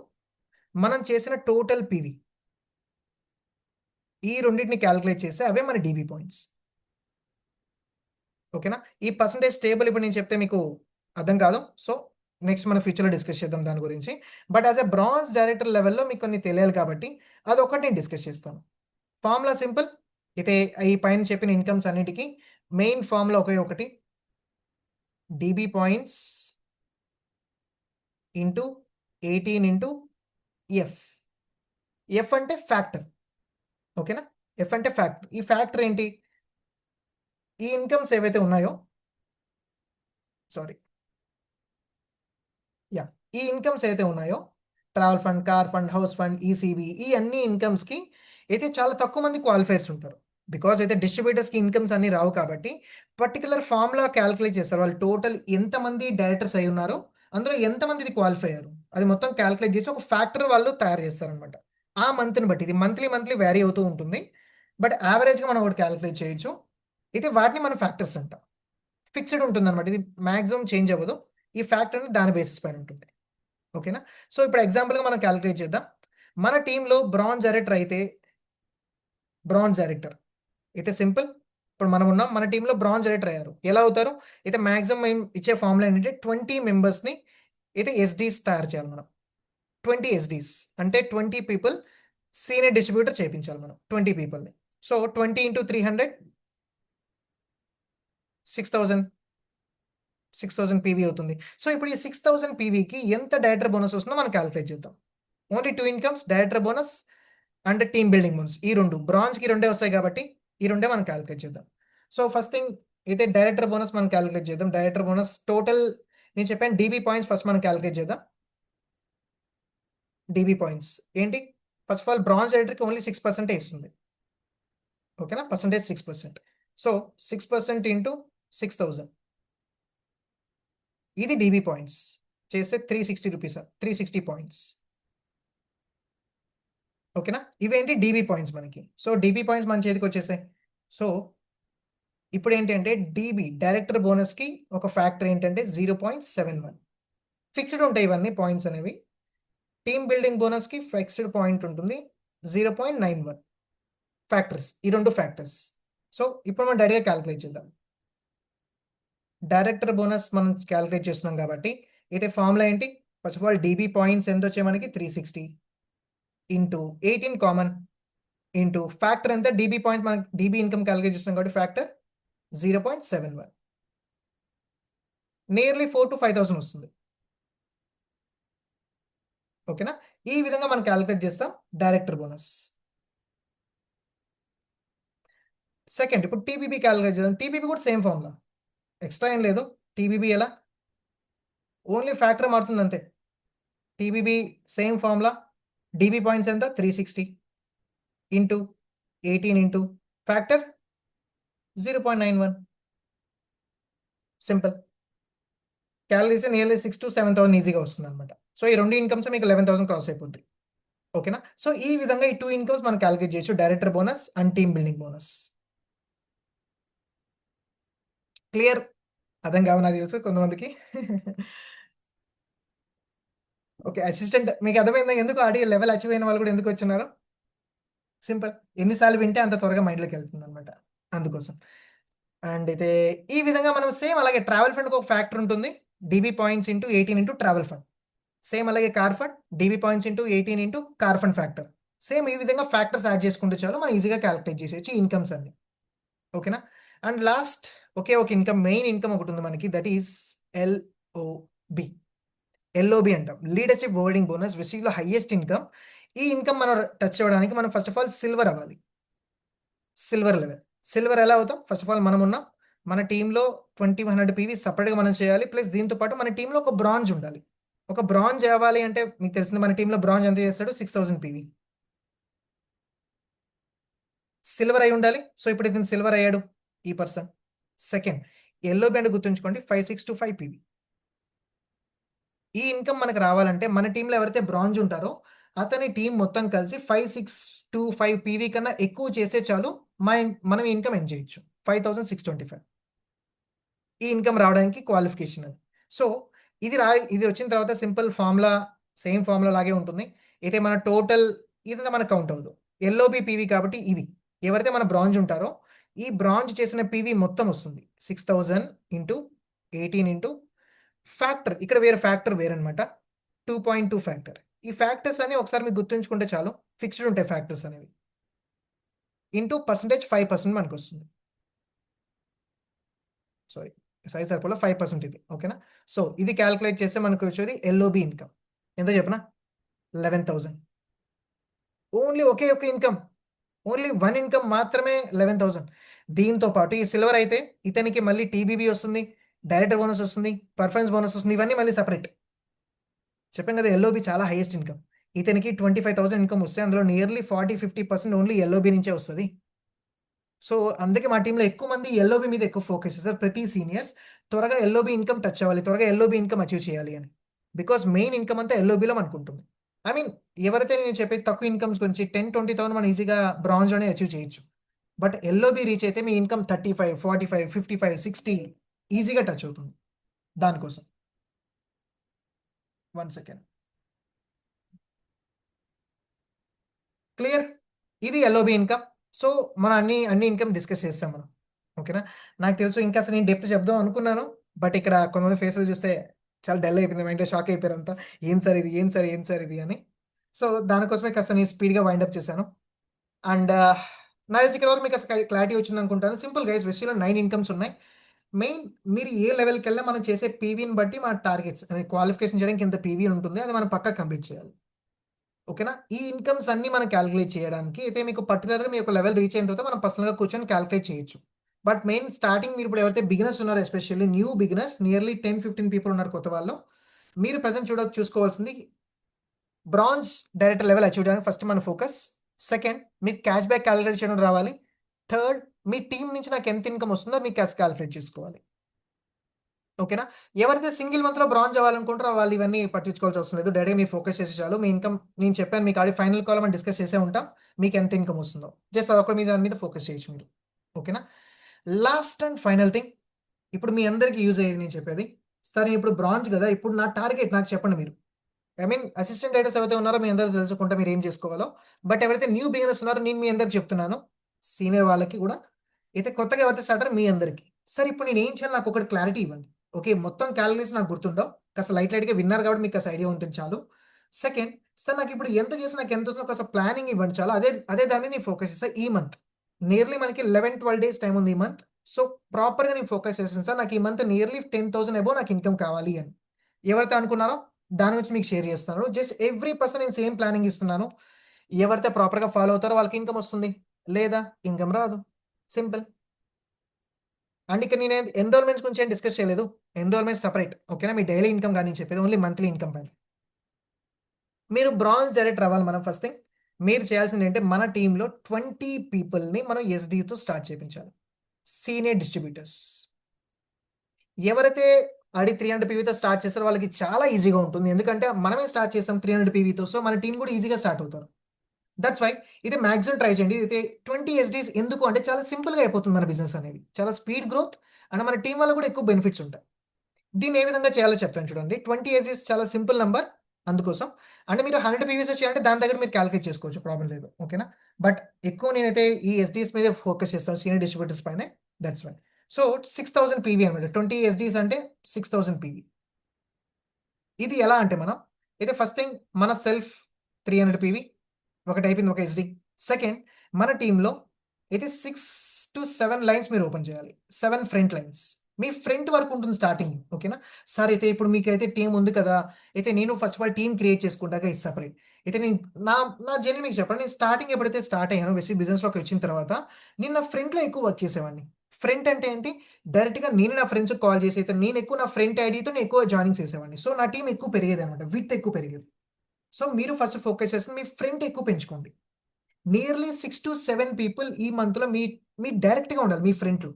మనం చేసిన టోటల్ పీవీ. ఈ రెండిటిని కాలిక్యులేట్ చేస్తే అవే మన డీబీ పాయింట్స్. ఓకేనా? ఈ పర్సెంటేజ్ టేబుల్ ఇప్పుడు నేను చెప్తే మీకు అర్థం కాదు. సో, నెక్స్ట్ మనం ఫ్యూచర్‌లో డిస్కస్ చేద్దాం దాని గురించి. But as a bronze director లెవెల్‌లో మీకు కొన్ని తెలియాలి కాబట్టి అదొక్కటి నేను డిస్కస్ చేస్తాను. Formula simple. అయితే ఈ పైన చెప్పిన ఇన్‌కమ్స్ అన్నిటికి మెయిన్ ఫార్ములా ఒకే ఒకటి. DB points into 18 into F. F అంటే ఫ్యాక్టర్. ఓకేనా? ఎఫ్ అంటే ఫ్యాక్టర్. ఈ ఫ్యాక్టర్ ఏంటి? ఈ ఇన్‌కమ్స్ ఏవైతే ఉన్నాయో సారీ. యాహ్! ఈ ఇన్‌కమ్స్ ఏవైతే ఉన్నాయో travel fund, car fund, house fund, ECB ఈ అన్ని ఇన్‌కమ్స్‌కి అయితే చాలా తక్కువ మంది క్వాలిఫైయర్స్ ఉంటారు. బికాజ్ అయితే డిస్ట్రిబ్యూటర్స్‌కి ఇన్‌కమ్స్ అన్నీ రావు కాబట్టి పర్టిక్యులర్ ఫార్ములా కాలిక్యులేట్ చేస్తారు. వాళ్ళు టోటల్ ఎంతమంది డైరెక్టర్స్ అయ్యున్నారో, అందులో ఎంతమంది ఇది క్వాలిఫై అయ్యారు. అది మొత్తం కాలిక్యులేట్ చేసి ఒక ఫ్యాక్టర్ వాళ్ళు తయారు చేస్తారనమాట. ఆ మంత్‌ని బట్టి ఇది మంత్లీ వేరీ అవుతూ ఉంటుంది. బట్ యావరేజ్‌గా మనం ఒకటి కాలిక్యులేట్ చేయొచ్చు. అయితే వాటిని మనం ఫ్యాక్టర్స్ అంటాం. ఫిక్స్‌డ్ ఉంటుందనమాట. ఇది మాక్సిమం చేంజ్ అవ్వదు. ఈ ఫ్యాక్టర్ అనేది దాని బేసిస్ పైన ఉంటుంది. ఓకేనా? సో, ఇప్పుడు ఎగ్జాంపుల్‌గా మనం కాలిక్యులేట్ చేద్దాం. మన టీమ్‌లో బ్రాంజ్ డైరెక్టర్ అయితే బ్రాంజ్ డైరెక్టర్. అయితే సింపుల్. ఇప్పుడు మనం ఉన్నాం. మన టీమ్‌లో బ్రాంజ్ డైరెక్టర్ అయ్యారు. ఎలా అవుతారు? అయితే మాక్సిమం మేము ఇచ్చే ఫార్ములా ఏంటంటే 20 మెంబర్స్‌ని అయితే ఎస్‌డీస్ తయారు చేయాలి మనం. 20 ఎస్‌డీస్ అంటే 20 పీపుల్ సీనియర్ డిస్ట్రిబ్యూటర్ చేపించాలి మనం 20 పీపుల్‌ని. సో, 20 ఇంటూ 300 6000 6000 పీవీ అవుతుంది. సో, ఇప్పుడు ఈ 6000 పీవీకి ఎంత డైరెక్టర్ బోనస్ వస్తుందో మనం కాలిక్యులేట్ చేద్దాం. Only 2 incomes director bonus and team building bonus. ఈ 2 బ్రాంజ్‌కి రెండే వస్తాయి కాబట్టి ఈ రెండే మనం కాలిక్యులేట్ చేద్దాం. సో, ఫస్ట్ థింగ్ అయితే డైరెక్టర్ బోనస్ మనం కాలిక్యులేట్ చేద్దాం. డైరెక్టర్ బోనస్ టోటల్ నేను చెప్పాను డీబీ పాయింట్స్ ఫస్ట్ మనం కాలిక్యులేట్ చేద్దాం. డీబీ పాయింట్స్ ఏంటి? ఫస్ట్ ఆఫ్ ఆల్ బ్రాంజ్ డైరెక్టర్‌కి ఓన్లీ 6% ఇస్తుంది. ఓకేనా? పర్సెంటేజ్ 6%. సో, 6% ఇంటూ 6000 ఇది డీబీ పాయింట్స్. చేస్తే 360 రూపీస్ 360 పాయింట్స్. ఓకేనా? ఇవేంటి డీబీ పాయింట్స్ మనకి. సో, డీబీ పాయింట్స్ మన చేతికొచ్చేసాయి. సో, ఇప్పుడేంటంటే డీబీ డైరెక్టర్ బోనస్‌కి ఒక ఫ్యాక్టర్ ఏంటంటే 0.71 ఫిక్స్‌డ్ ఉంటాయి ఇవన్నీ పాయింట్స్ అనేవి. టీమ్ బిల్డింగ్ బోనస్‌కి ఫిక్స్‌డ్ పాయింట్ ఉంటుంది. 0.91 ఫ్యాక్టర్స్. ఈ 2 ఫ్యాక్టర్స్. సో, ఇప్పుడు మనం డైరెక్ట్‌గా కాలిక్యులేట్ చేద్దాం. డైరెక్టర్ బోనస్ మనం కాలిక్యులేట్ చేస్తున్నాం కాబట్టి, అయితే ఫార్ములా ఏంటి? First of all DB points ఎంతొచ్చాయి మనకి 360 ఇంటూ 18 కామన్ ఇంటూ ఫ్యాక్టర్ ఎంత డీబీ పాయింట్స్ మనం డీబీ ఇన్‌కమ్ కాలిక్యులేట్ చేస్తున్నాం కాబట్టి ఫ్యాక్టర్ 0.71 నియర్లీ 4,000-5,000 వస్తుంది. ఓకేనా? ఈ విధంగా మనం కాలిక్యులేట్ చేస్తాం డైరెక్టర్ బోనస్. సెకండ్ ఇప్పుడు టీబీబీ కాలిక్యులేట్ చేద్దాం. టీబీబీ కూడా సేమ్ ఫార్ములా. ఎక్స్‌ట్రా ఏం లేదు. టీబీబీ ఎలా? ఓన్లీ ఫ్యాక్టర్ మారుతుంది అంతే. TBB same formula. DB points ఎంత? 360 into 18 into factor 0.91 simple. Calories nearly 6,000-7,000 ఈజీగా వస్తుందన్నమాట. సో, ఈ 2 ఇన్‌కమ్స్ మీకు 11,000 క్రాస్ అయిపోద్ది. ఓకేనా? సో, ఈ విధంగా ఈ 2 ఇన్‌కమ్స్ మనం కాలిక్యులేట్ చేయొచ్చు. Director bonus and team building bonus. Clear? అర్థం కావు నాకు తెలుసు కొంతమందికి. ఓకే. అసిస్టెంట్ మీకు అర్థమైందా? ఎందుకు ఆడియో లెవెల్ అచీవ్ అయిన వాళ్ళు కూడా ఎందుకొచ్చున్నారు? సింపుల్. ఎన్నిసార్లు వింటే అంత త్వరగా మైండ్లోకి వెళ్తుంది అనమాట, అందుకోసం. అండ్ అయితే ఈ విధంగా మనం సేమ్ అలాగే ట్రావెల్ ఫండ్కి ఒక ఫ్యాక్టర్ ఉంటుంది, DB points into 18 into travel fund. Same అలాగే car fund DB points into 18 into car fund factor. Same ఈ విధంగా ఫ్యాక్టర్స్ యాడ్ చేసుకుంటే చాలు మనం ఈజీగా క్యాలిక్యులేట్ చేసేయచ్చు ఇన్కమ్స్ అన్ని. ఓకేనా. అండ్ లాస్ట్ ఒకే ఒక ఇన్కమ్, మెయిన్ ఇన్కమ్ ఒకటి ఉంది మనకి, దట్ ఈస్ ఎల్ఓబి. ఎల్ఓబి అంటాం, లీడర్షిప్ హోల్డింగ్ బోనస్, విచ్ లో హైయెస్ట్ ఇన్కమ్. ఈ ఇన్కమ్ మనం టచ్ అవ్వడానికి మనం ఫస్ట్ ఆఫ్ ఆల్ సిల్వర్ అవ్వాలి. Silver level. సిల్వర్ ఎలా అవుతాం? ఫస్ట్ ఆఫ్ ఆల్ మనం ఉన్నాం, మన టీంలో 2100 పీవీ సపరేట్గా మనం చేయాలి. ప్లస్ దీంతో పాటు మన టీంలో ఒక బ్రాంజ్ ఉండాలి. ఒక బ్రాంజ్ అవ్వాలి అంటే మీకు తెలిసింది, మన టీంలో బ్రాంజ్ ఎంత చేస్తాడు? 6000 పీవీ. సిల్వర్ అయి ఉండాలి. సో ఇప్పుడు ఇతను సిల్వర్ అయ్యాడు ఈ పర్సన్. సెకండ్, ఎల్లో బ్యాండ్ గుర్తుంచుకోండి, 5625 పీవీ. ఈ ఇన్కమ్ మనకు రావాలంటే మన టీంలో ఎవరైతే బ్రాంజ్ ఉంటారో అతని టీం మొత్తం కలిసి 5625 పీవీ కన్నా ఎక్కువ చేస్తే చాలు మనం ఇన్కమ్ ఎంజాయ్ చేయొచ్చు. 5625 ఈ ఇన్కమ్ రావడానికి క్వాలిఫికేషన్ అది. సో ఇది వచ్చిన తర్వాత సింపుల్ ఫార్ములా, సేమ్ ఫార్ములా లాగే ఉంటుంది. అయితే మన టోటల్ ఇదంతా మనకు కౌంట్ అవ్వదు, ఎల్ఓబి పీవీ కాబట్టి. ఇది ఎవరైతే మన బ్రాంజ్ ఉంటారో ఈ బ్రాంజ్ చేసిన పీవీ మొత్తం వస్తుంది 6000 ఇంటూ 18 ఇంటూ ఫ్యాక్టర్. ఇక్కడ వేరే ఫ్యాక్టర్ వేరనమాట, 2.2 ఫ్యాక్టర్. ఈ ఫ్యాక్టర్స్ అని ఒకసారి మీకు గుర్తుంచుకుంటే చాలు, ఫిక్స్డ్ ఉంటాయి ఫ్యాక్టర్స్ అనేవి. ఇంటూ పర్సంటేజ్ 5% మనకు వస్తుంది. సారీ, సైజ్ సరిపోలో 5% ఇది. ఓకేనా. సో ఇది క్యాలిక్యులేట్ చేస్తే మనకు వచ్చేది ఎల్ఓబి ఇన్కమ్ ఎంత చెప్పనా? 11,000. ఓన్లీ ఒకే ఒక ఇన్కమ్, ఓన్లీ వన్ ఇన్కమ్ మాత్రమే 11,000. దీంతో పాటు ఈ సిల్వర్ అయితే ఇతనికి మళ్ళీ టీబీబీ వస్తుంది, డైరెక్టర్ బోనస్ వస్తుంది, పర్ఫార్మెన్స్ బోనస్ వస్తుంది, ఇవన్నీ మళ్ళీ సపరేట్. చెప్పాం కదా ఎల్ఓబి చాలా హైయెస్ట్ ఇన్కమ్. ఇతనికి 25,000 ఇన్కమ్ వస్తే అందులో నియర్లీ 40-50% ఓన్లీ ఎల్ఓబి నుంచే వస్తుంది. సో అందుకే మా టీంలో ఎక్కువ మంది ఎల్ఓబి మీద ఎక్కువ ఫోకస్ చేస్తారు. ప్రతి సీనియర్స్ త్వరగా ఎల్ఓబి ఇన్కమ్ టచ్ అవ్వాలి, త్వరగా ఎల్ఓబి ఇన్కమ్ అచీవ్ చేయాలి అని. బికాస్ మెయిన్ ఇన్కమ్ అంతా ఎల్ఓబిలో మనకు ఉంటుంది. ఐ మీన్ ఎవరైతే నేను చెప్పేది తక్కువ ఇన్కమ్స్ గురించి 10-20,000 మనం ఈజీగా బ్రాంజ్లోనే అచీవ్ చేయొచ్చు. బట్ ఎల్ఓబి రీచ్ అయితే మీ ఇన్కమ్ 35, 45, 55, 60 ఈజీగా టచ్ అవుతుంది. దానికోసం 1 సెకండ్. క్లియర్? ఇది ఎల్ఓబి ఇన్కమ్. సో మనం అన్ని ఇన్కమ్ డిస్కస్ చేస్తాం మనం. ఓకేనా. నాకు తెలుసు ఇంకా అసలు నేను డెప్త్ చెప్దాం అనుకున్నాను, బట్ ఇక్కడ కొంతమంది ఫేసులు చూస్తే చాలా డల్ అయిపోయింది, మైండ్లో షాక్ అయిపోయారు అంతా. ఏం సార్ ఇది, ఏం సార్ ఇది అని. సో దానికోసమే కాస్త నేను స్పీడ్గా వైండప్ చేశాను. అండ్ నాకు తెలిసి ఇక్కడ వరకు మీకు అసలు క్లారిటీ వచ్చింది అనుకుంటాను. సింపుల్ గైస్, వెస్టీలో 9 ఇన్కమ్స్ ఉన్నాయి. మెయిన్ మీరు ఏ లెవెల్కి వెళ్ళినా మనం చేసే పీవీని బట్టి మన టార్గెట్స్ క్వాలిఫికేషన్ చేయడానికి ఎంత పీవీ ఉంటుంది అది మనం పక్కా కంప్లీట్ చేయాలి. ఓకేనా. ఈ ఇన్కమ్స్ అన్ని మనం క్యాలిక్యులేట్ చేయడానికి అయితే మీకు పర్టికులర్గా మీ ఒక లెవెల్ రీచ్ అయిన తర్వాత మనం పర్సనల్గా కూర్చొని క్యాలిక్యులేట్ చేయొచ్చు. బట్ మెయిన్ స్టార్టింగ్ మీరు ఇప్పుడు ఎవరైతే బిగినర్స్ ఉన్నారో, especially new beginners, nearly 10-15 people ఉన్నారు కొత్త వాళ్ళు, మీరు ప్రజెంట్ చూసుకోవాల్సింది బ్రాంజ్ డైరెక్టర్ లెవెల్ అచీవ్ చేయడానికి ఫస్ట్ మన ఫోకస్. సెకండ్, మీకు క్యాష్ బ్యాక్ క్యాలిక్యులేట్ చేయడం రావాలి. థర్డ్, మీ టీం నుంచి నాకు ఎంత ఇన్కమ్ వస్తుందో మీకు క్యాష్ క్యాలిక్యులేట్ చేసుకోవాలి. ఓకేనా. ఎవరైతే సింగిల్ మంత్లో బ్రాంజ్ అవ్వాలనుకుంటారో వాళ్ళు ఇవన్నీ పట్టించుకోవాల్సి అవసరం లేదు, డైరెక్ట్ మీరు ఫోకస్ చేసి చాలు. మీ ఇన్కమ్ నేను చెప్పాను మీకు ఆడి ఫైనల్ కాల్ మనం డిస్కస్ చేసే ఉంటాం, మీకు ఎంత ఇన్కమ్ వస్తుందో జస్ట్ అదొక దాని మీద ఫోకస్ చేయొచ్చు మీరు. ఓకేనా. లాస్ట్ అండ్ ఫైనల్ థింగ్, ఇప్పుడు మీ అందరికీ యూజ్ అయ్యేది నేను చెప్పేది. సరే ఇప్పుడు బ్రాంజ్ కదా, ఇప్పుడు నా టార్గెట్ నాకు చెప్పండి మీరు. ఐ మీన్ అసిస్టెంట్ డైరెక్టర్స్ ఎవరైతే ఉన్నారో మీ అందరూ తెలుసుకుంటే మీరు ఏం చేసుకోవాలో. బట్ ఎవరైతే న్యూ బిగినర్స్ ఉన్నారో నేను మీ అందరికి చెప్తున్నాను, సీనియర్ వాళ్ళకి కూడా, అయితే కొత్తగా ఎవరైతే స్టార్టర్ మీ అందరికి. సరే ఇప్పుడు నేను ఏం చేయాలి, నాకు ఒకటి క్లారిటీ ఇవ్వండి. ఓకే, మొత్తం క్యాలిక్యులేషన్ నాకు గుర్తుండవు, కాస్త లైట్గా విన్నారు కాబట్టి మీకు కాస్త ఐడియా ఉంటుంది చాలు. సెకండ్, సార్ నాకు ఇప్పుడు ఎంత చేసి నాకు ఎంత వస్తుందో కాస్త ప్లానింగ్ ఇవ్వండి చాలు. అదే దాని మీద నేను ఫోకస్ చేస్తాను. ఈ మంత్ నియర్లీ మనకి 11-12 డేస్ టైం ఉంది ఈ మంత్. సో ప్రాపర్గా నేను ఫోకస్ చేస్తాను సార్, నాకు ఈ మంత్ నియర్లీ 10,000 అబోవ్ నాకు ఇన్కమ్ కావాలి అని ఎవరైతే అనుకున్నారో దాని గురించి మీకు షేర్ చేస్తాను. జస్ట్ ఎవ్రీ పర్సన్ నేను సేమ్ ప్లానింగ్ ఇస్తున్నాను. ఎవరైతే ప్రాపర్గా ఫాలో అవుతారో వాళ్ళకి ఇన్కమ్ వస్తుంది, లేదా ఇన్కమ్ రాదు. సింపుల్. అండ్ ఇక్కడ నేను ఎన్రోల్మెంట్స్ గురించి ఏం డిస్కస్ చేయలేదు, ఎన్రోల్మెంట్ సపరేట్. ఓకేనా. మీ డైలీ ఇన్కమ్ కానీ చెప్పేది ఓన్లీ మంత్లీ ఇన్కమ్ పైన. మీరు బ్రాంజ్ డైరెక్టర్ అవ్వాలి. మనం ఫస్ట్ థింగ్ మీరు చేయాల్సింది ఏంటంటే మన టీంలో 20 పీపుల్ని మనం ఎస్డీతో స్టార్ట్ చేయించాలి, సీనియర్ డిస్ట్రిబ్యూటర్స్. ఎవరైతే 300 పీవీతో స్టార్ట్ చేస్తారో వాళ్ళకి చాలా ఈజీగా ఉంటుంది, ఎందుకంటే మనమే స్టార్ట్ చేస్తాం 300 పీవీతో. సో మన టీం కూడా ఈజీగా స్టార్ట్ అవుతారు. దట్స్ వై ఇది మ్యాక్సిమం ట్రై చేయండి. అయితే 20 ఎస్డీస్ ఎందుకు అంటే చాలా సింపుల్గా అయిపోతుంది మన బిజినెస్ అనేది, చాలా స్పీడ్ గ్రోత్, అండ్ మన టీం వల్ల కూడా ఎక్కువ బెనిఫిట్స్ ఉంటాయి. దీన్ని ఏ విధంగా చేయాలో చెప్తాను చూడండి. 20 ఎస్డీస్ చాలా సింపుల్ నెంబర్. అందుకోసం. అంటే మీరు 100 పీవీస్ చేయాలంటే దాని దగ్గర మీరు కాలిక్యులేట్ చేసుకోవచ్చు. ప్రాబ్లమ్ లేదు. ఓకేనా? బట్ ఎక్కువ నేనైతే ఈ ఎస్‌డీస్ మీదే ఫోకస్ చేస్తాను. సీనియర్ డిస్ట్రిబ్యూటర్స్ పైనే. That's why. సో 6000 పీవీ అనమాట. 20 ఎస్‌డీస్ అంటే 6000 పీవీ. ఇది ఎలా అంటే మనం అయితే ఫస్ట్ థింగ్ మన సెల్ఫ్ 300 పీవీ ఒకటైపోయింది, ఒక ఎస్‌డీ. సెకండ్ మన టీమ్‌లో అయితే 6-7 లైన్స్ మీరు ఓపెన్ చేయాలి. 7 ఫ్రంట్ లైన్స్. మీ ఫ్రంట్ వరకు ఉంటుంది స్టార్టింగ్. ఓకేనా? సార్ అయితే ఇప్పుడు మీకైతే టీమ్ ఉంది కదా! అయితే నేను first of all team create చేసుకుంటా గైస్ సెపరేట్. అయితే నేను నా నా జర్నీ మీకు చెప్పండి. నేను స్టార్టింగ్ ఎప్పుడైతే స్టార్ట్ అయ్యానో బిజినెస్‌లోకి వచ్చిన తర్వాత నేను నా ఫ్రంట్‌లో ఎక్కువ వర్క్ చేసేవాడిని. ఫ్రంట్ అంటే ఏంటి? డైరెక్ట్‌గా నేను నా ఫ్రెండ్స్‌కి కాల్ చేసి అయితే నేను ఎక్కువ నా ఫ్రంట్ ఐడీతో నేను ఎక్కువ జాయినింగ్స్ చేసేవాడిని. సో నా టీమ్ ఎక్కువ పెరిగేదన్నమాట. విడ్త్ ఎక్కువ పెరిగేది. సో మీరు ఫస్ట్ ఫోకస్ చేసి మీ ఫ్రంట్ ఎక్కువ పెంచుకోండి. నియర్లీ 6-7 పీపుల్ ఈ మంత్‌లో మీ డైరెక్ట్‌గా ఉండాలి మీ ఫ్రంట్‌లో.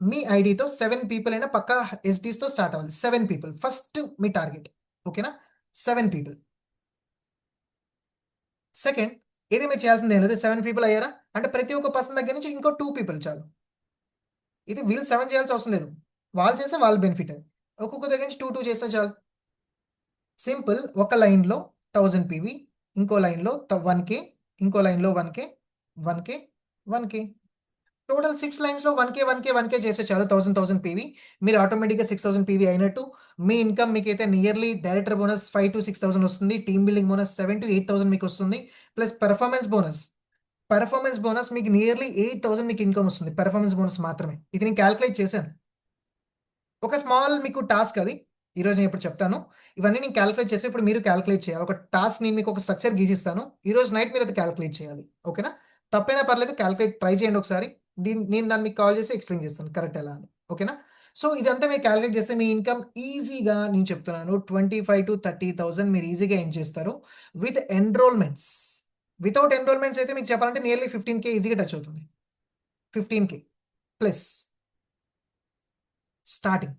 మీ ఐడీతో 7 పీపుల్ అయినా పక్కా ఎస్‌డీస్‌తో స్టార్ట్ అవ్వాలి. 7 పీపుల్ ఫస్ట్ మీ టార్గెట్. ఓకేనా? 7 పీపుల్. సెకండ్ ఇది మీరు చేయాల్సిందేం లేదు. 7 పీపుల్ అయ్యారా? అంటే ప్రతి ఒక్క పర్సన్ దగ్గర నుంచి ఇంకో 2 పీపుల్ చాలు. ఇది వీళ్ళు 7 చేయాల్సిన అవసరం లేదు. వాళ్ళు చేస్తే వాళ్ళ బెనిఫిటే. ఒక్కొక్క దగ్గర నుంచి 2 చేస్తే చాలు. సింపుల్. ఒక లైన్‌లో 1000 పీవీ, ఇంకో లైన్‌లో 1,000, ఇంకో లైన్‌లో 1,000, 1,000, 1,000. టోటల్ 6 లైన్స్‌లో 1,000, 1,000, 1,000 చేస్తే చాలు 1000 పీవీ. మీరు ఆటోమేటిక్‌గా 6,000 పీవీ అయినట్టు. మీ ఇన్‌కమ్ మీకైతే నియర్లీ డైరెక్టర్ బోనస్ 5,000-6,000 వస్తుంది. టీమ్ బిల్డింగ్ బోనస్ 7,000-8,000 మీకొస్తుంది. Plus performance bonus. Performance bonus మీకు నియర్లీ 8,000 మీకు ఇన్‌కమ్ వస్తుంది. పెర్ఫార్మన్స్ బోనస్ మాత్రమే. ఇది నేను కాలిక్యులేట్ చేశాను. ఒక స్మాల్ మీకు టాస్క్ అది. ఈరోజు నేనిప్పుడు చెప్తాను. ఇవన్నీ నేను కాలిక్యులేట్ చేసి ఇప్పుడు మీరు కాలిక్యులేట్ చేయాలి. ఒక టాస్క్ నేను మీకు ఒక స్ట్రక్చర్ గీసిస్తాను. ఈరోజు నైట్ మీరది కాలిక్యులేట్ చేయాలి. ఓకేనా? తప్పైనా పర్లేదు కాలిక్యులేట్ ట్రై చేయండి ఒకసారి. నేను దాన్ని మీకు కాల్ చేసి ఎక్స్‌ప్లెయిన్ చేస్తాను కరెక్ట్ ఎలా అని. ఓకేనా? సో, ఇదంతా మీరు కాలిక్యులేట్ చేస్తే మీ ఇన్‌కమ్ ఈజీగా నేను చెప్తున్నాను 25,000-30,000 మీరు ఈజీగా ఎర్న్ చేస్తారు. With enrolments. వితౌట్ ఎన్‌రోల్‌మెంట్స్ అయితే మీకు చెప్పాలంటే నియర్లీ 15,000 ఈజీగా టచ్ అవుతుంది. 15,000 ప్లస్ స్టార్టింగ్.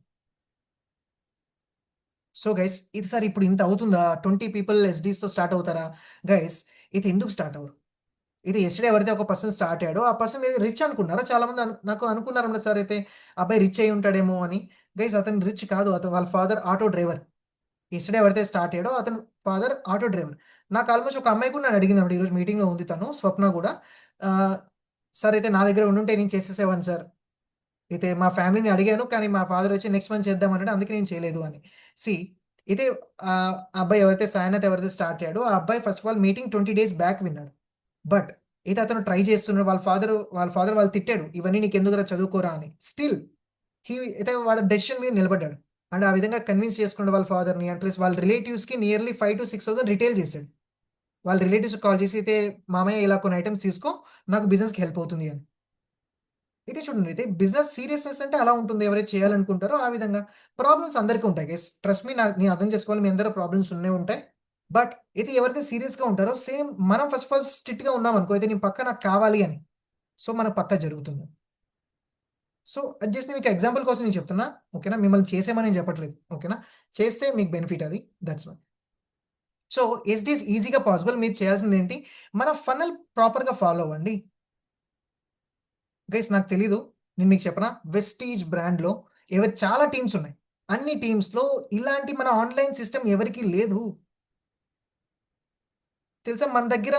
సో గైస్ ఇది సార్ ఇప్పుడు ఇంత అవుతుందా? 20 పీపుల్ ఎస్‌డీస్‌తో స్టార్ట్ అవుతారా? గైస్ ఇది ఎందుకు స్టార్ట్ అవ్వరు? ఇది యెస్టర్‌డే ఎవరైతే ఒక పర్సన్ స్టార్ట్ అయ్యాడో, ఆ పర్సన్ రిచ్ అనుకున్నారా? చాలామంది నాకు అనుకున్నారన్నమాట సార్ అయితే అబ్బాయి రిచ్ అయ్యి ఉంటాడేమో అని. గైస్ అతను రిచ్ కాదు. అతను వాళ్ళ ఫాదర్ ఆటో డ్రైవర్. యెస్టర్‌డే ఎవరైతే స్టార్ట్ అయ్యాడో అతను ఫాదర్ ఆటో డ్రైవర్. నాకు ఆల్‌మోస్ట్ ఒక అమ్మాయి కూడా నన్ను అడిగిందన్నమాట. ఈరోజు మీటింగ్‌లో ఉంది తను స్వప్న గూడా. ఆహ్, సార్ అయితే నా దగ్గర ఉండుంటే నేను చేసేసేవాడిని సార్. అయితే మా ఫ్యామిలీని అడిగాను. కానీ మా ఫాదర్ వచ్చి నెక్స్ట్ మంత్ చేద్దాం అన్నాడు. అందుకే నేను చేయలేదు అని. సీ అయితే ఆ అబ్బాయి ఎవరైతే సాయినాథ్ ఎవరైతే స్టార్ట్ అయ్యాడో, ఆ అబ్బాయి first of all meeting 20 days back విన్నాడు. బట్ అయితే అతను ట్రై చేస్తున్నాడు. వాళ్ళ ఫాదర్ వాళ్ళు తిట్టాడు. "ఇవన్నీ నీకెందుకురా చదువుకోరా" అని. స్టిల్ అయితే వాడు డెసిషన్ మీద నిలబడ్డాడు. అండ్ ఆ విధంగా కన్విన్స్ చేసుకున్నాడు వాళ్ళ ఫాదర్‌ని. అండ్ ప్లస్ వాళ్ళ రిలేటివ్స్‌కి నియర్లీ 5,000-6,000 రిటైల్ చేసాడు. వాళ్ళ రిలేటివ్స్‌కి కాల్ చేసి అయితే, "మామయ్య ఇలా కొన్ని ఐటెమ్స్ తీసుకో. నాకు బిజినెస్‌కి హెల్ప్ అవుతుంది" అని. అయితే చూడండి. అయితే బిజినెస్ సీరియస్‌నెస్ అంటే అలా ఉంటుంది. ఎవరైతే చేయాలనుకుంటారో ఆ విధంగా. ప్రాబ్లమ్స్ అందరికి ఉంటాయి గైస్. ట్రస్ట్ మీ నేను అర్థం చేసుకోవాలి. మీ అందరి ప్రాబ్లమ్స్ ఉన్నే ఉంటాయి. బట్ అయితే ఎవరైతే సీరియస్‌గా ఉంటారో సేమ్ మనం ఫస్ట్ ఆఫ్ ఆల్ స్ట్రిక్ట్‌గా ఉన్నామనుకో అయితే నేను పక్కా నాకు కావాలి అని. సో, మనకు పక్కా జరుగుతుంది. సో, అది జస్ట్ మీకు ఎగ్జాంపుల్ కోసం నేను చెప్తున్నా. ఓకేనా? మిమ్మల్ని చేసేయమని నేను చెప్పట్లేదు. ఓకేనా? చేస్తే మీకు బెనిఫిట్ అది. That's why. సో, ఎస్‌డీస్ ఈజీగా పాసిబుల్. మీరు చేయాల్సిందేంటి? మన ఫన్నెల్ ప్రాపర్‌గా ఫాలో అవ్వండి. గైస్ నాకు తెలీదు. నేను మీకు చెప్పనా? వెస్టీజ్ బ్రాండ్‌లో చాలా టీమ్స్ ఉన్నాయి. అన్ని టీమ్స్‌లో ఇలాంటి మన ఆన్‌లైన్ సిస్టమ్ ఎవరికీ లేదు. తెలుసా మన దగ్గర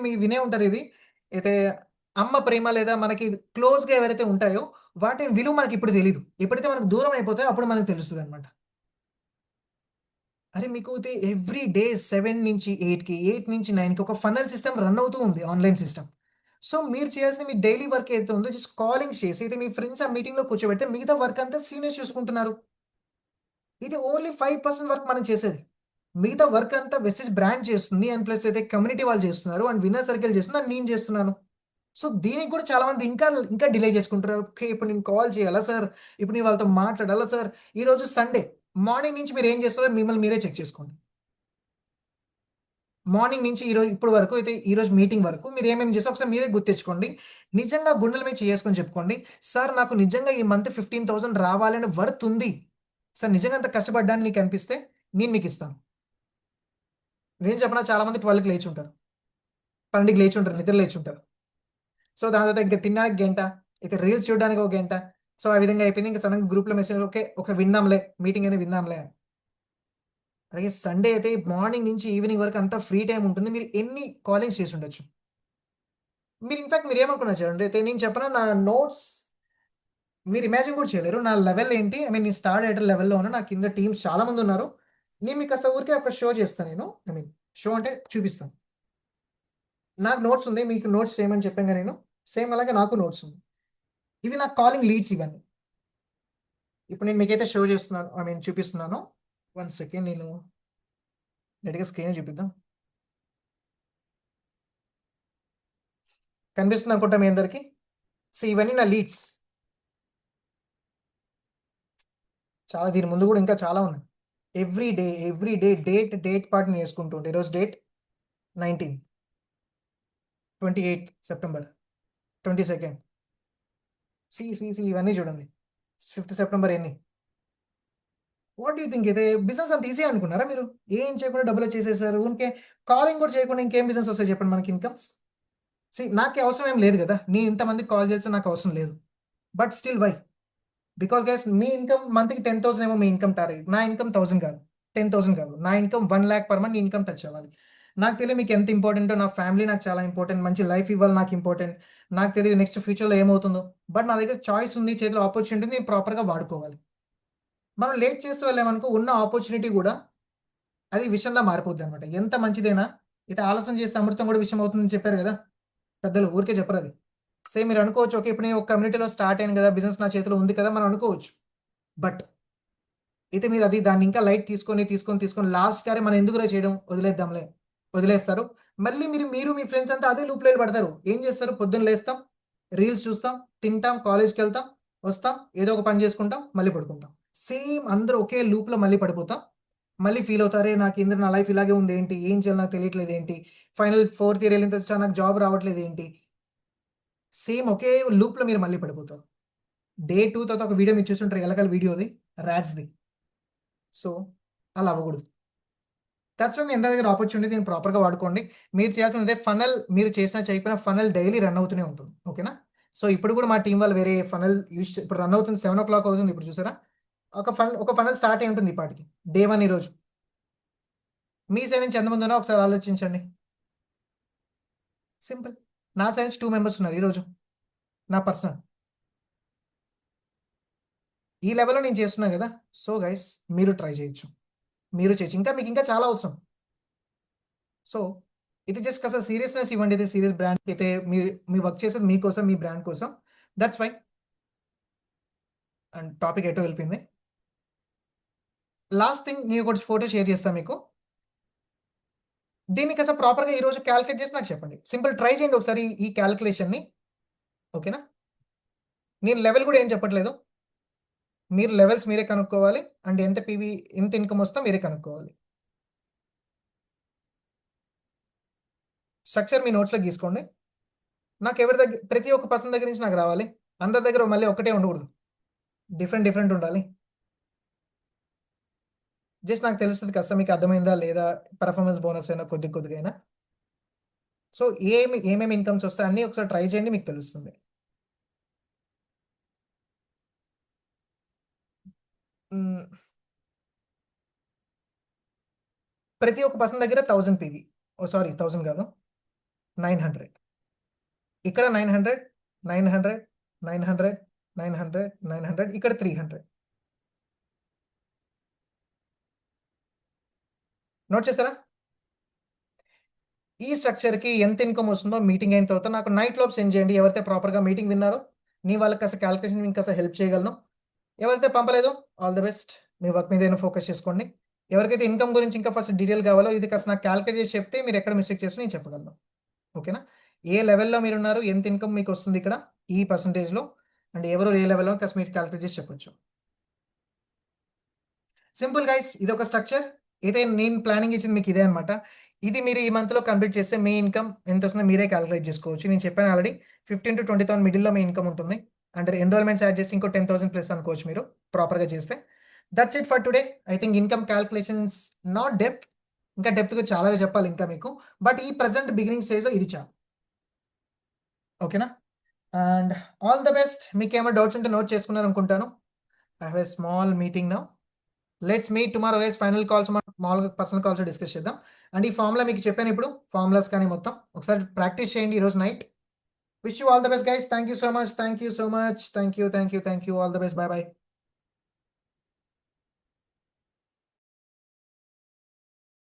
మీరు వినే ఉంటారు ఇది. అయితే అమ్మ ప్రేమ లేదా మనకి క్లోజ్‌గా ఎవరైతే ఉంటాయో వాటి విలువ మనకిప్పుడు తెలీదు. ఎప్పుడైతే మనకు దూరం అయిపోతాయో అప్పుడు మనకు తెలుస్తదనమాట. అరే మీకు అయితే ఎవ్రీ డే 7 నుంచి 8కి, 8 నుంచి 9కి ఒక ఫన్నెల్ సిస్టమ్ రన్ అవుతూ ఉంది. Online system. సో, మీరు చేయాల్సిన మీ డైలీ వర్క్ ఏదైతే ఉందో జస్ట్ కాలింగ్స్ చేసి అయితే మీ ఫ్రెండ్స్ ఆ మీటింగ్‌లో కూర్చోబెడితే మిగతా వర్క్ అంతా సీనియర్స్ చూసుకుంటున్నారు. ఇది ఓన్లీ 5% వర్క్ మనం చేసేది. మిగతా వర్క్ అంతా వెస్టీజ్ బ్రాండ్ చేస్తుంది. అండ్ ప్లస్ అయితే కమ్యూనిటీ వాళ్ళు చేస్తున్నారు. అండ్ విన్నర్ సర్కిల్ చేస్తుంది. అండ్ నేను చేస్తున్నాను. సో, దీనికి కూడా చాలా మంది ఇంకా డిలే చేసుకుంటారు. ఓకే. ఇప్పుడు నేను కాల్ చేయాలా సార్? ఇప్పుడు నేను వాళ్ళతో మాట్లాడాలా సార్? ఈరోజు సండే. మార్నింగ్ నుంచి మీరేం చేస్తారో మిమ్మల్ని మీరే చెక్ చేసుకోండి. మార్నింగ్ నుంచి ఈరోజు ఇప్పటి వరకు అయితే ఈరోజు మీటింగ్ వరకు మీరేమేమి చేసారో ఒకసారి మీరే గుర్తెచ్చుకోండి. నిజంగా గుండెల మీద చేసుకొని చెప్పుకోండి. సార్ నాకు నిజంగా ఈ మంత్ 15,000 రావాలని వర్త్ ఉంది. సార్ నిజంగా అంత కష్టపడ్డాను మీకనిపిస్తే నేను మీకిస్తాను. నేను చెప్పనా చాలా మంది 12కి లేచుంటారు. 12కి లేచుంటారు. నిద్ర లేచుంటారు. సో, దాని తర్వాత ఇంక తినడానికి గంట, ఇక రీల్స్ చూడడానికి ఒక గంట. సో, ఆ విధంగా అయిపోయింది. ఇంక సడెన్‌గా గ్రూప్‌లో మెసేజ్ ఓకే. విందాంలే మీటింగ్ అనేది విందాంలే అని. అలాగే సండే అయితే మార్నింగ్ నుంచి ఈవినింగ్ వరకు అంతా ఫ్రీ టైమ్ ఉంటుంది. మీరు ఎన్ని కాలింగ్స్ చేసి ఉండొచ్చు. మీరు ఇన్‌ఫాక్ట్ మీరేమనుకున్నారు చూడండి. అయితే నేను చెప్పనా నా నోట్స్ మీరు ఇమాజిన్ కూడా చేయలేరు. నా లెవెల్ ఏంటి? ఐ మీన్ నేను స్టార్ డైరెక్టర్ లెవెల్‌లో ఉన్నా. నా కింద టీమ్స్ చాలా మందున్నారు. నేను మీకు అసలు ఊరికే ఒక షో చేస్తా నేను. ఐ మీన్ షో అంటే చూపిస్తాను. నాకు నోట్స్ ఉంది. మీకు నోట్స్ చేయమని చెప్పానుగా నేను. సేమ్ అలాగే నాకు నోట్స్ ఉంది. ఇవి నా కాలింగ్ లీడ్స్ ఇవన్నీ. ఇప్పుడు నేను మీకైతే షో చేస్తున్నాను. ఐ మీన్ చూపిస్తున్నాను. 1 సెకండ్ నేను డైరెక్ట్‌గా స్క్రీనే చూపిద్దాం. కనిపిస్తుంది అనుకుంటా మీ అందరికి. సో, ఇవన్నీ నా లీడ్స్. చాలా దీని ముందు కూడా ఇంకా చాలా ఉన్నాయి. ఎవ్రీ డే డేట్ పాటు నేను చేసుకుంటూ ఉంటా. ఈరోజు డేట్ 19, 28 సెప్టెంబర్, 22 ఇవన్నీ చూడండి. 5th సెప్టెంబర్ ఎన్ని. వాట్ డూ యూ థింక్ ఇది బిజినెస్ అంత ఈజీ అనుకున్నారా మీరు? ఏం చేయకుండా డబ్బులొచ్చేసేసారు. ఊరికే కాలింగ్ కూడా చేయకుండా ఇంకేం బిజినెస్ వస్తాయి చెప్పండి మనకి ఇన్‌కమ్స్. నాకి అవసరం ఏం లేదు గదా! నేను ఇంతమందికి కాల్ చేయాల్సిన నాకు అవసరం లేదు. But still why? Because guys మీ ఇన్‌కమ్ మంత్‌కి 10,000 ఏమో మీ ఇన్‌కమ్ టార్గెట్. నా ఇన్‌కమ్ 1000 కాదు. 10,000 కాదు. నా income 1,00,000 per month income touch అవ్వాలి. నాకు తెలియదు మీకు ఎంత ఇంపార్టెంటో. నా ఫ్యామిలీ నాకు చాలా ఇంపార్టెంట్. మంచి లైఫ్ ఇవ్వాలి నాకు ఇంపార్టెంట్. నాకు తెలీదు నెక్స్ట్ ఫ్యూచర్‌లో ఏమవుతుందో. బట్ నా దగ్గర చాయిస్ ఉంది. చేతిలో ఆపర్చునిటీ ఉంది. నేను ప్రాపర్‌గా వాడుకోవాలి. మనం లేట్ చేస్తూ వెళ్ళామనుకో ఉన్న ఆపర్చునిటీ గూడా అది విషంలా మారిపోద్దనమాట. ఎంత మంచిదైనా అయితే ఆలస్యం చేస్తే అమృతం కూడా విషం అవుతుందని చెప్పారు గదా! పెద్దలు. ఊరికే చెప్పరది. సేమ్ మీరు అనుకోవచ్చు. ఓకే. ఇప్పుడు నేను ఒక కమ్యూనిటీలో స్టార్ట్ అయ్యాను గదా! బిజినెస్ నా చేతిలో ఉంది కదా! మనం అనుకోవచ్చు. బట్ అయితే మీరది దాన్ని ఇంకా లైట్ తీసుకొని లాస్ట్‌కరే మనం ఎందుకురా చేయడం వదిలేద్దాంలే. వదిలేస్తారు. మళ్ళీ మీరు మీ ఫ్రెండ్స్ అంతా అదే లూప్‌లో ఎళ్లి పడతారు. ఏం చేస్తారు? పొద్దున్న లేస్తాం, రీల్స్ చూస్తాం, తింటాం, కాలేజ్‌కెళ్తాం, వస్తాం, ఏదో ఒక పని చేసుకుంటాం, మళ్ళీ పడుకుంటాం. సేమ్ అందరూ ఒకే లూప్‌లో మళ్ళీ పడిపోతాం. మళ్ళీ ఫీల్ అవుతారు. అరే! నాకేందిరా నా లైఫ్ ఇలాగే ఉందేంటి? ఏం చేయాలో నాకు తెలియట్లేదేంటి? ఫైనల్ ఫోర్త్ ఇయర్ ఎళ్ళిన తర్వాత నాకు జాబ్ రావట్లేదేంటి? సేమ్ ఒకే లూప్‌లో మీరు మళ్ళీ పడిపోతారు. డే 2 తర్వాత ఒక వీడియో మీరు చూసుంటారు ఎలకల వీడియోది. రాట్స్‌ది. సో, అలా అవ్వకూడదు. దట్స్ వై మీ అందరి దగ్గర ఆపర్చునిటీ దీన్ని ప్రాపర్‌గా వాడుకోండి. మీరు చేయాల్సింది ఫనల్ మీరు చేసినా చేయకపోయినా ఫనల్ డైలీ రన్ అవుతూనే ఉంటుంది. ఓకేనా? సో, ఇప్పుడు కూడా మా టీమ్ వాళ్ళు వేరే ఫనల్ ఇప్పుడు రన్ అవుతుంది. 7:00 అవుతుంది ఇప్పుడు చూసారా? ఒక ఫనల్ స్టార్ట్ అయ్యి ఉంటుంది ఈ పాటికి. డే 1 ఈరోజు. మీ సైడ్ నుంచి ఎంతమంది ఉన్నారో ఒకసారి ఆలోచించండి. సింపుల్. నా సైడ్ నుంచి 2 మెంబర్స్ ఉన్నారు ఈరోజు. నా పర్సనల్. ఈ లెవెల్‌లో నేను చేస్తున్నా గదా! సో, గైస్ మీరు ట్రై చేయొచ్చు. మీరు చేయొచ్చు. మీకింకా చాలా అవసరం. సో, ఇది జస్ట్ కాస్త సీరియస్‌నెస్ ఇవ్వండి. ఇది సీరియస్ బ్రాండ్ అయితే మీ మీ వర్క్ చేసేది మీకోసం, మీ బ్రాండ్ కోసం. That's why. అండ్ టాపిక్ ఎటో వెళ్ళిపోయింది. లాస్ట్ థింగ్ నేను ఒకటి ఫోటో షేర్ చేస్తా మీకు. దీన్ని కాస్త ప్రాపర్‌గా ఈరోజు కాలిక్యులేట్ చేసి నాకు చెప్పండి. సింపుల్ ట్రై చేయండి ఒకసారి ఈ కాలిక్యులేషన్‌ని. ఓకేనా? నేను లెవెల్ కూడా ఏం చెప్పట్లేదు. మీరు లెవెల్స్ మీరే కనుక్కోవాలి. అండ్ ఎంత ఇన్‌కమ్ వస్తుందో మీరే కనుక్కోవాలి. స్ట్రక్చర్ మీ నోట్స్‌లో గీసుకోండి. ప్రతి ఒక్క పర్సన్ దగ్గర నుంచి నాకు రావాలి. అందరి దగ్గర మళ్ళీ ఒక్కటే ఉండకూడదు. డిఫరెంట్ ఉండాలి. జస్ట్ నాకు తెలుస్తది కాస్త మీకు అర్థమైందా లేదా? పెర్ఫార్మన్స్ బోనస్ అయినా కొద్దిగైనా. సో, ఏమేమి ఇన్‌కమ్స్ వస్తాయి అన్నీ ఒకసారి ట్రై చేయండి మీకు తెలుస్తుంది. హ్మ్. ప్రతి ఒక్క పర్సన్ దగ్గర 1000 పీవీ. ఓహ్! సారీ 1000 కాదు. 900. ఇక్కడ 900, 900, 900, 900, 900 ఇక్కడ 300. నోట్ చేసారా? ఈ స్ట్రక్చర్‌కి ఎంత ఇన్‌కమ్ వస్తుందో మీటింగ్ అయిన తర్వాత నాకు నైట్ లోపు సెండ్ చేయండి. ఎవరైతే ప్రాపర్‌గా మీటింగ్ విన్నారో, నేను వాళ్ళకి కాస్త కాలిక్యులేషన్ ఇంకాస్త హెల్ప్ చేయగలను. ఎవరైతే పంపలేదో ఆల్ ది బెస్ట్. మీ వర్క్ మీదైనా ఫోకస్ చేసుకోండి. ఎవరికైతే ఇన్‌కమ్ గురించి ఇంకా ఫస్ట్ డీటెయిల్ కావాలో ఇది కాస్త నాకు కాలిక్యులేట్ చేసి చెప్తే మీరు ఎక్కడ మిస్టేక్ చేసారో నేను చెప్పగలను. ఓకేనా? ఏ లెవెల్‌లో మీరున్నారు? ఎంత ఇన్‌కమ్ మీకొస్తుంది ఇక్కడ ఈ పర్సెంటేజ్‌లో అండ్ ఎవరు ఏ లెవెల్‌లో కాస్త మీరు కాలిక్యులేట్ చేసి చెప్పొచ్చు. సింపుల్ గైస్ ఇదొక స్ట్రక్చర్. అయితే నేను ప్లానింగ్ ఇచ్చింది మీకు ఇదే అన్నమాట. ఇది మీరు ఈ మంత్‌లో కంప్లీట్ చేస్తే మీ ఇన్‌కమ్ ఎంతొస్తుందో మీరే కాలిక్యులేట్ చేసుకోవచ్చు. నేను చెప్పాను ఆల్రెడీ 15,000-20,000 మిడిల్‌లో మీ ఇన్‌కమ్ ఉంటుంది. అండ్ ఎన్రోల్‌మెంట్స్ యాడ్ చేసి ఇంకో 10,000 ప్లస్ అనుకోవచ్చు మీరు ప్రాపర్‌గా చేస్తే. That's it for today. I think income calculations not depth. ఇంకా డెప్త్‌గా చాలాగా చెప్పాలి ఇంకా మీకు. బట్ ఈ ప్రెజెంట్ బిగినింగ్ స్టేజ్‌లో ఇది చాలు. ఓకేనా? And all the best. మీకేమైనా డౌట్స్ ఉంటే నోట్ చేసుకున్నారనుకుంటాను. I have a small meeting now. Let's meet tomorrow guys. Final calls మామూలుగా పర్సనల్ కాల్స్ డిస్కస్ చేద్దాం. అండ్ ఈ ఫార్ములా మీకు చెప్పాను ఇప్పుడు, ఫార్ములాస్ కానీ మొత్తం ఒకసారి ప్రాక్టీస్ చేయండి ఈరోజు night. Wish you all the best guys. Thank you so much. Thank you so much. Thank you. All the best. By by.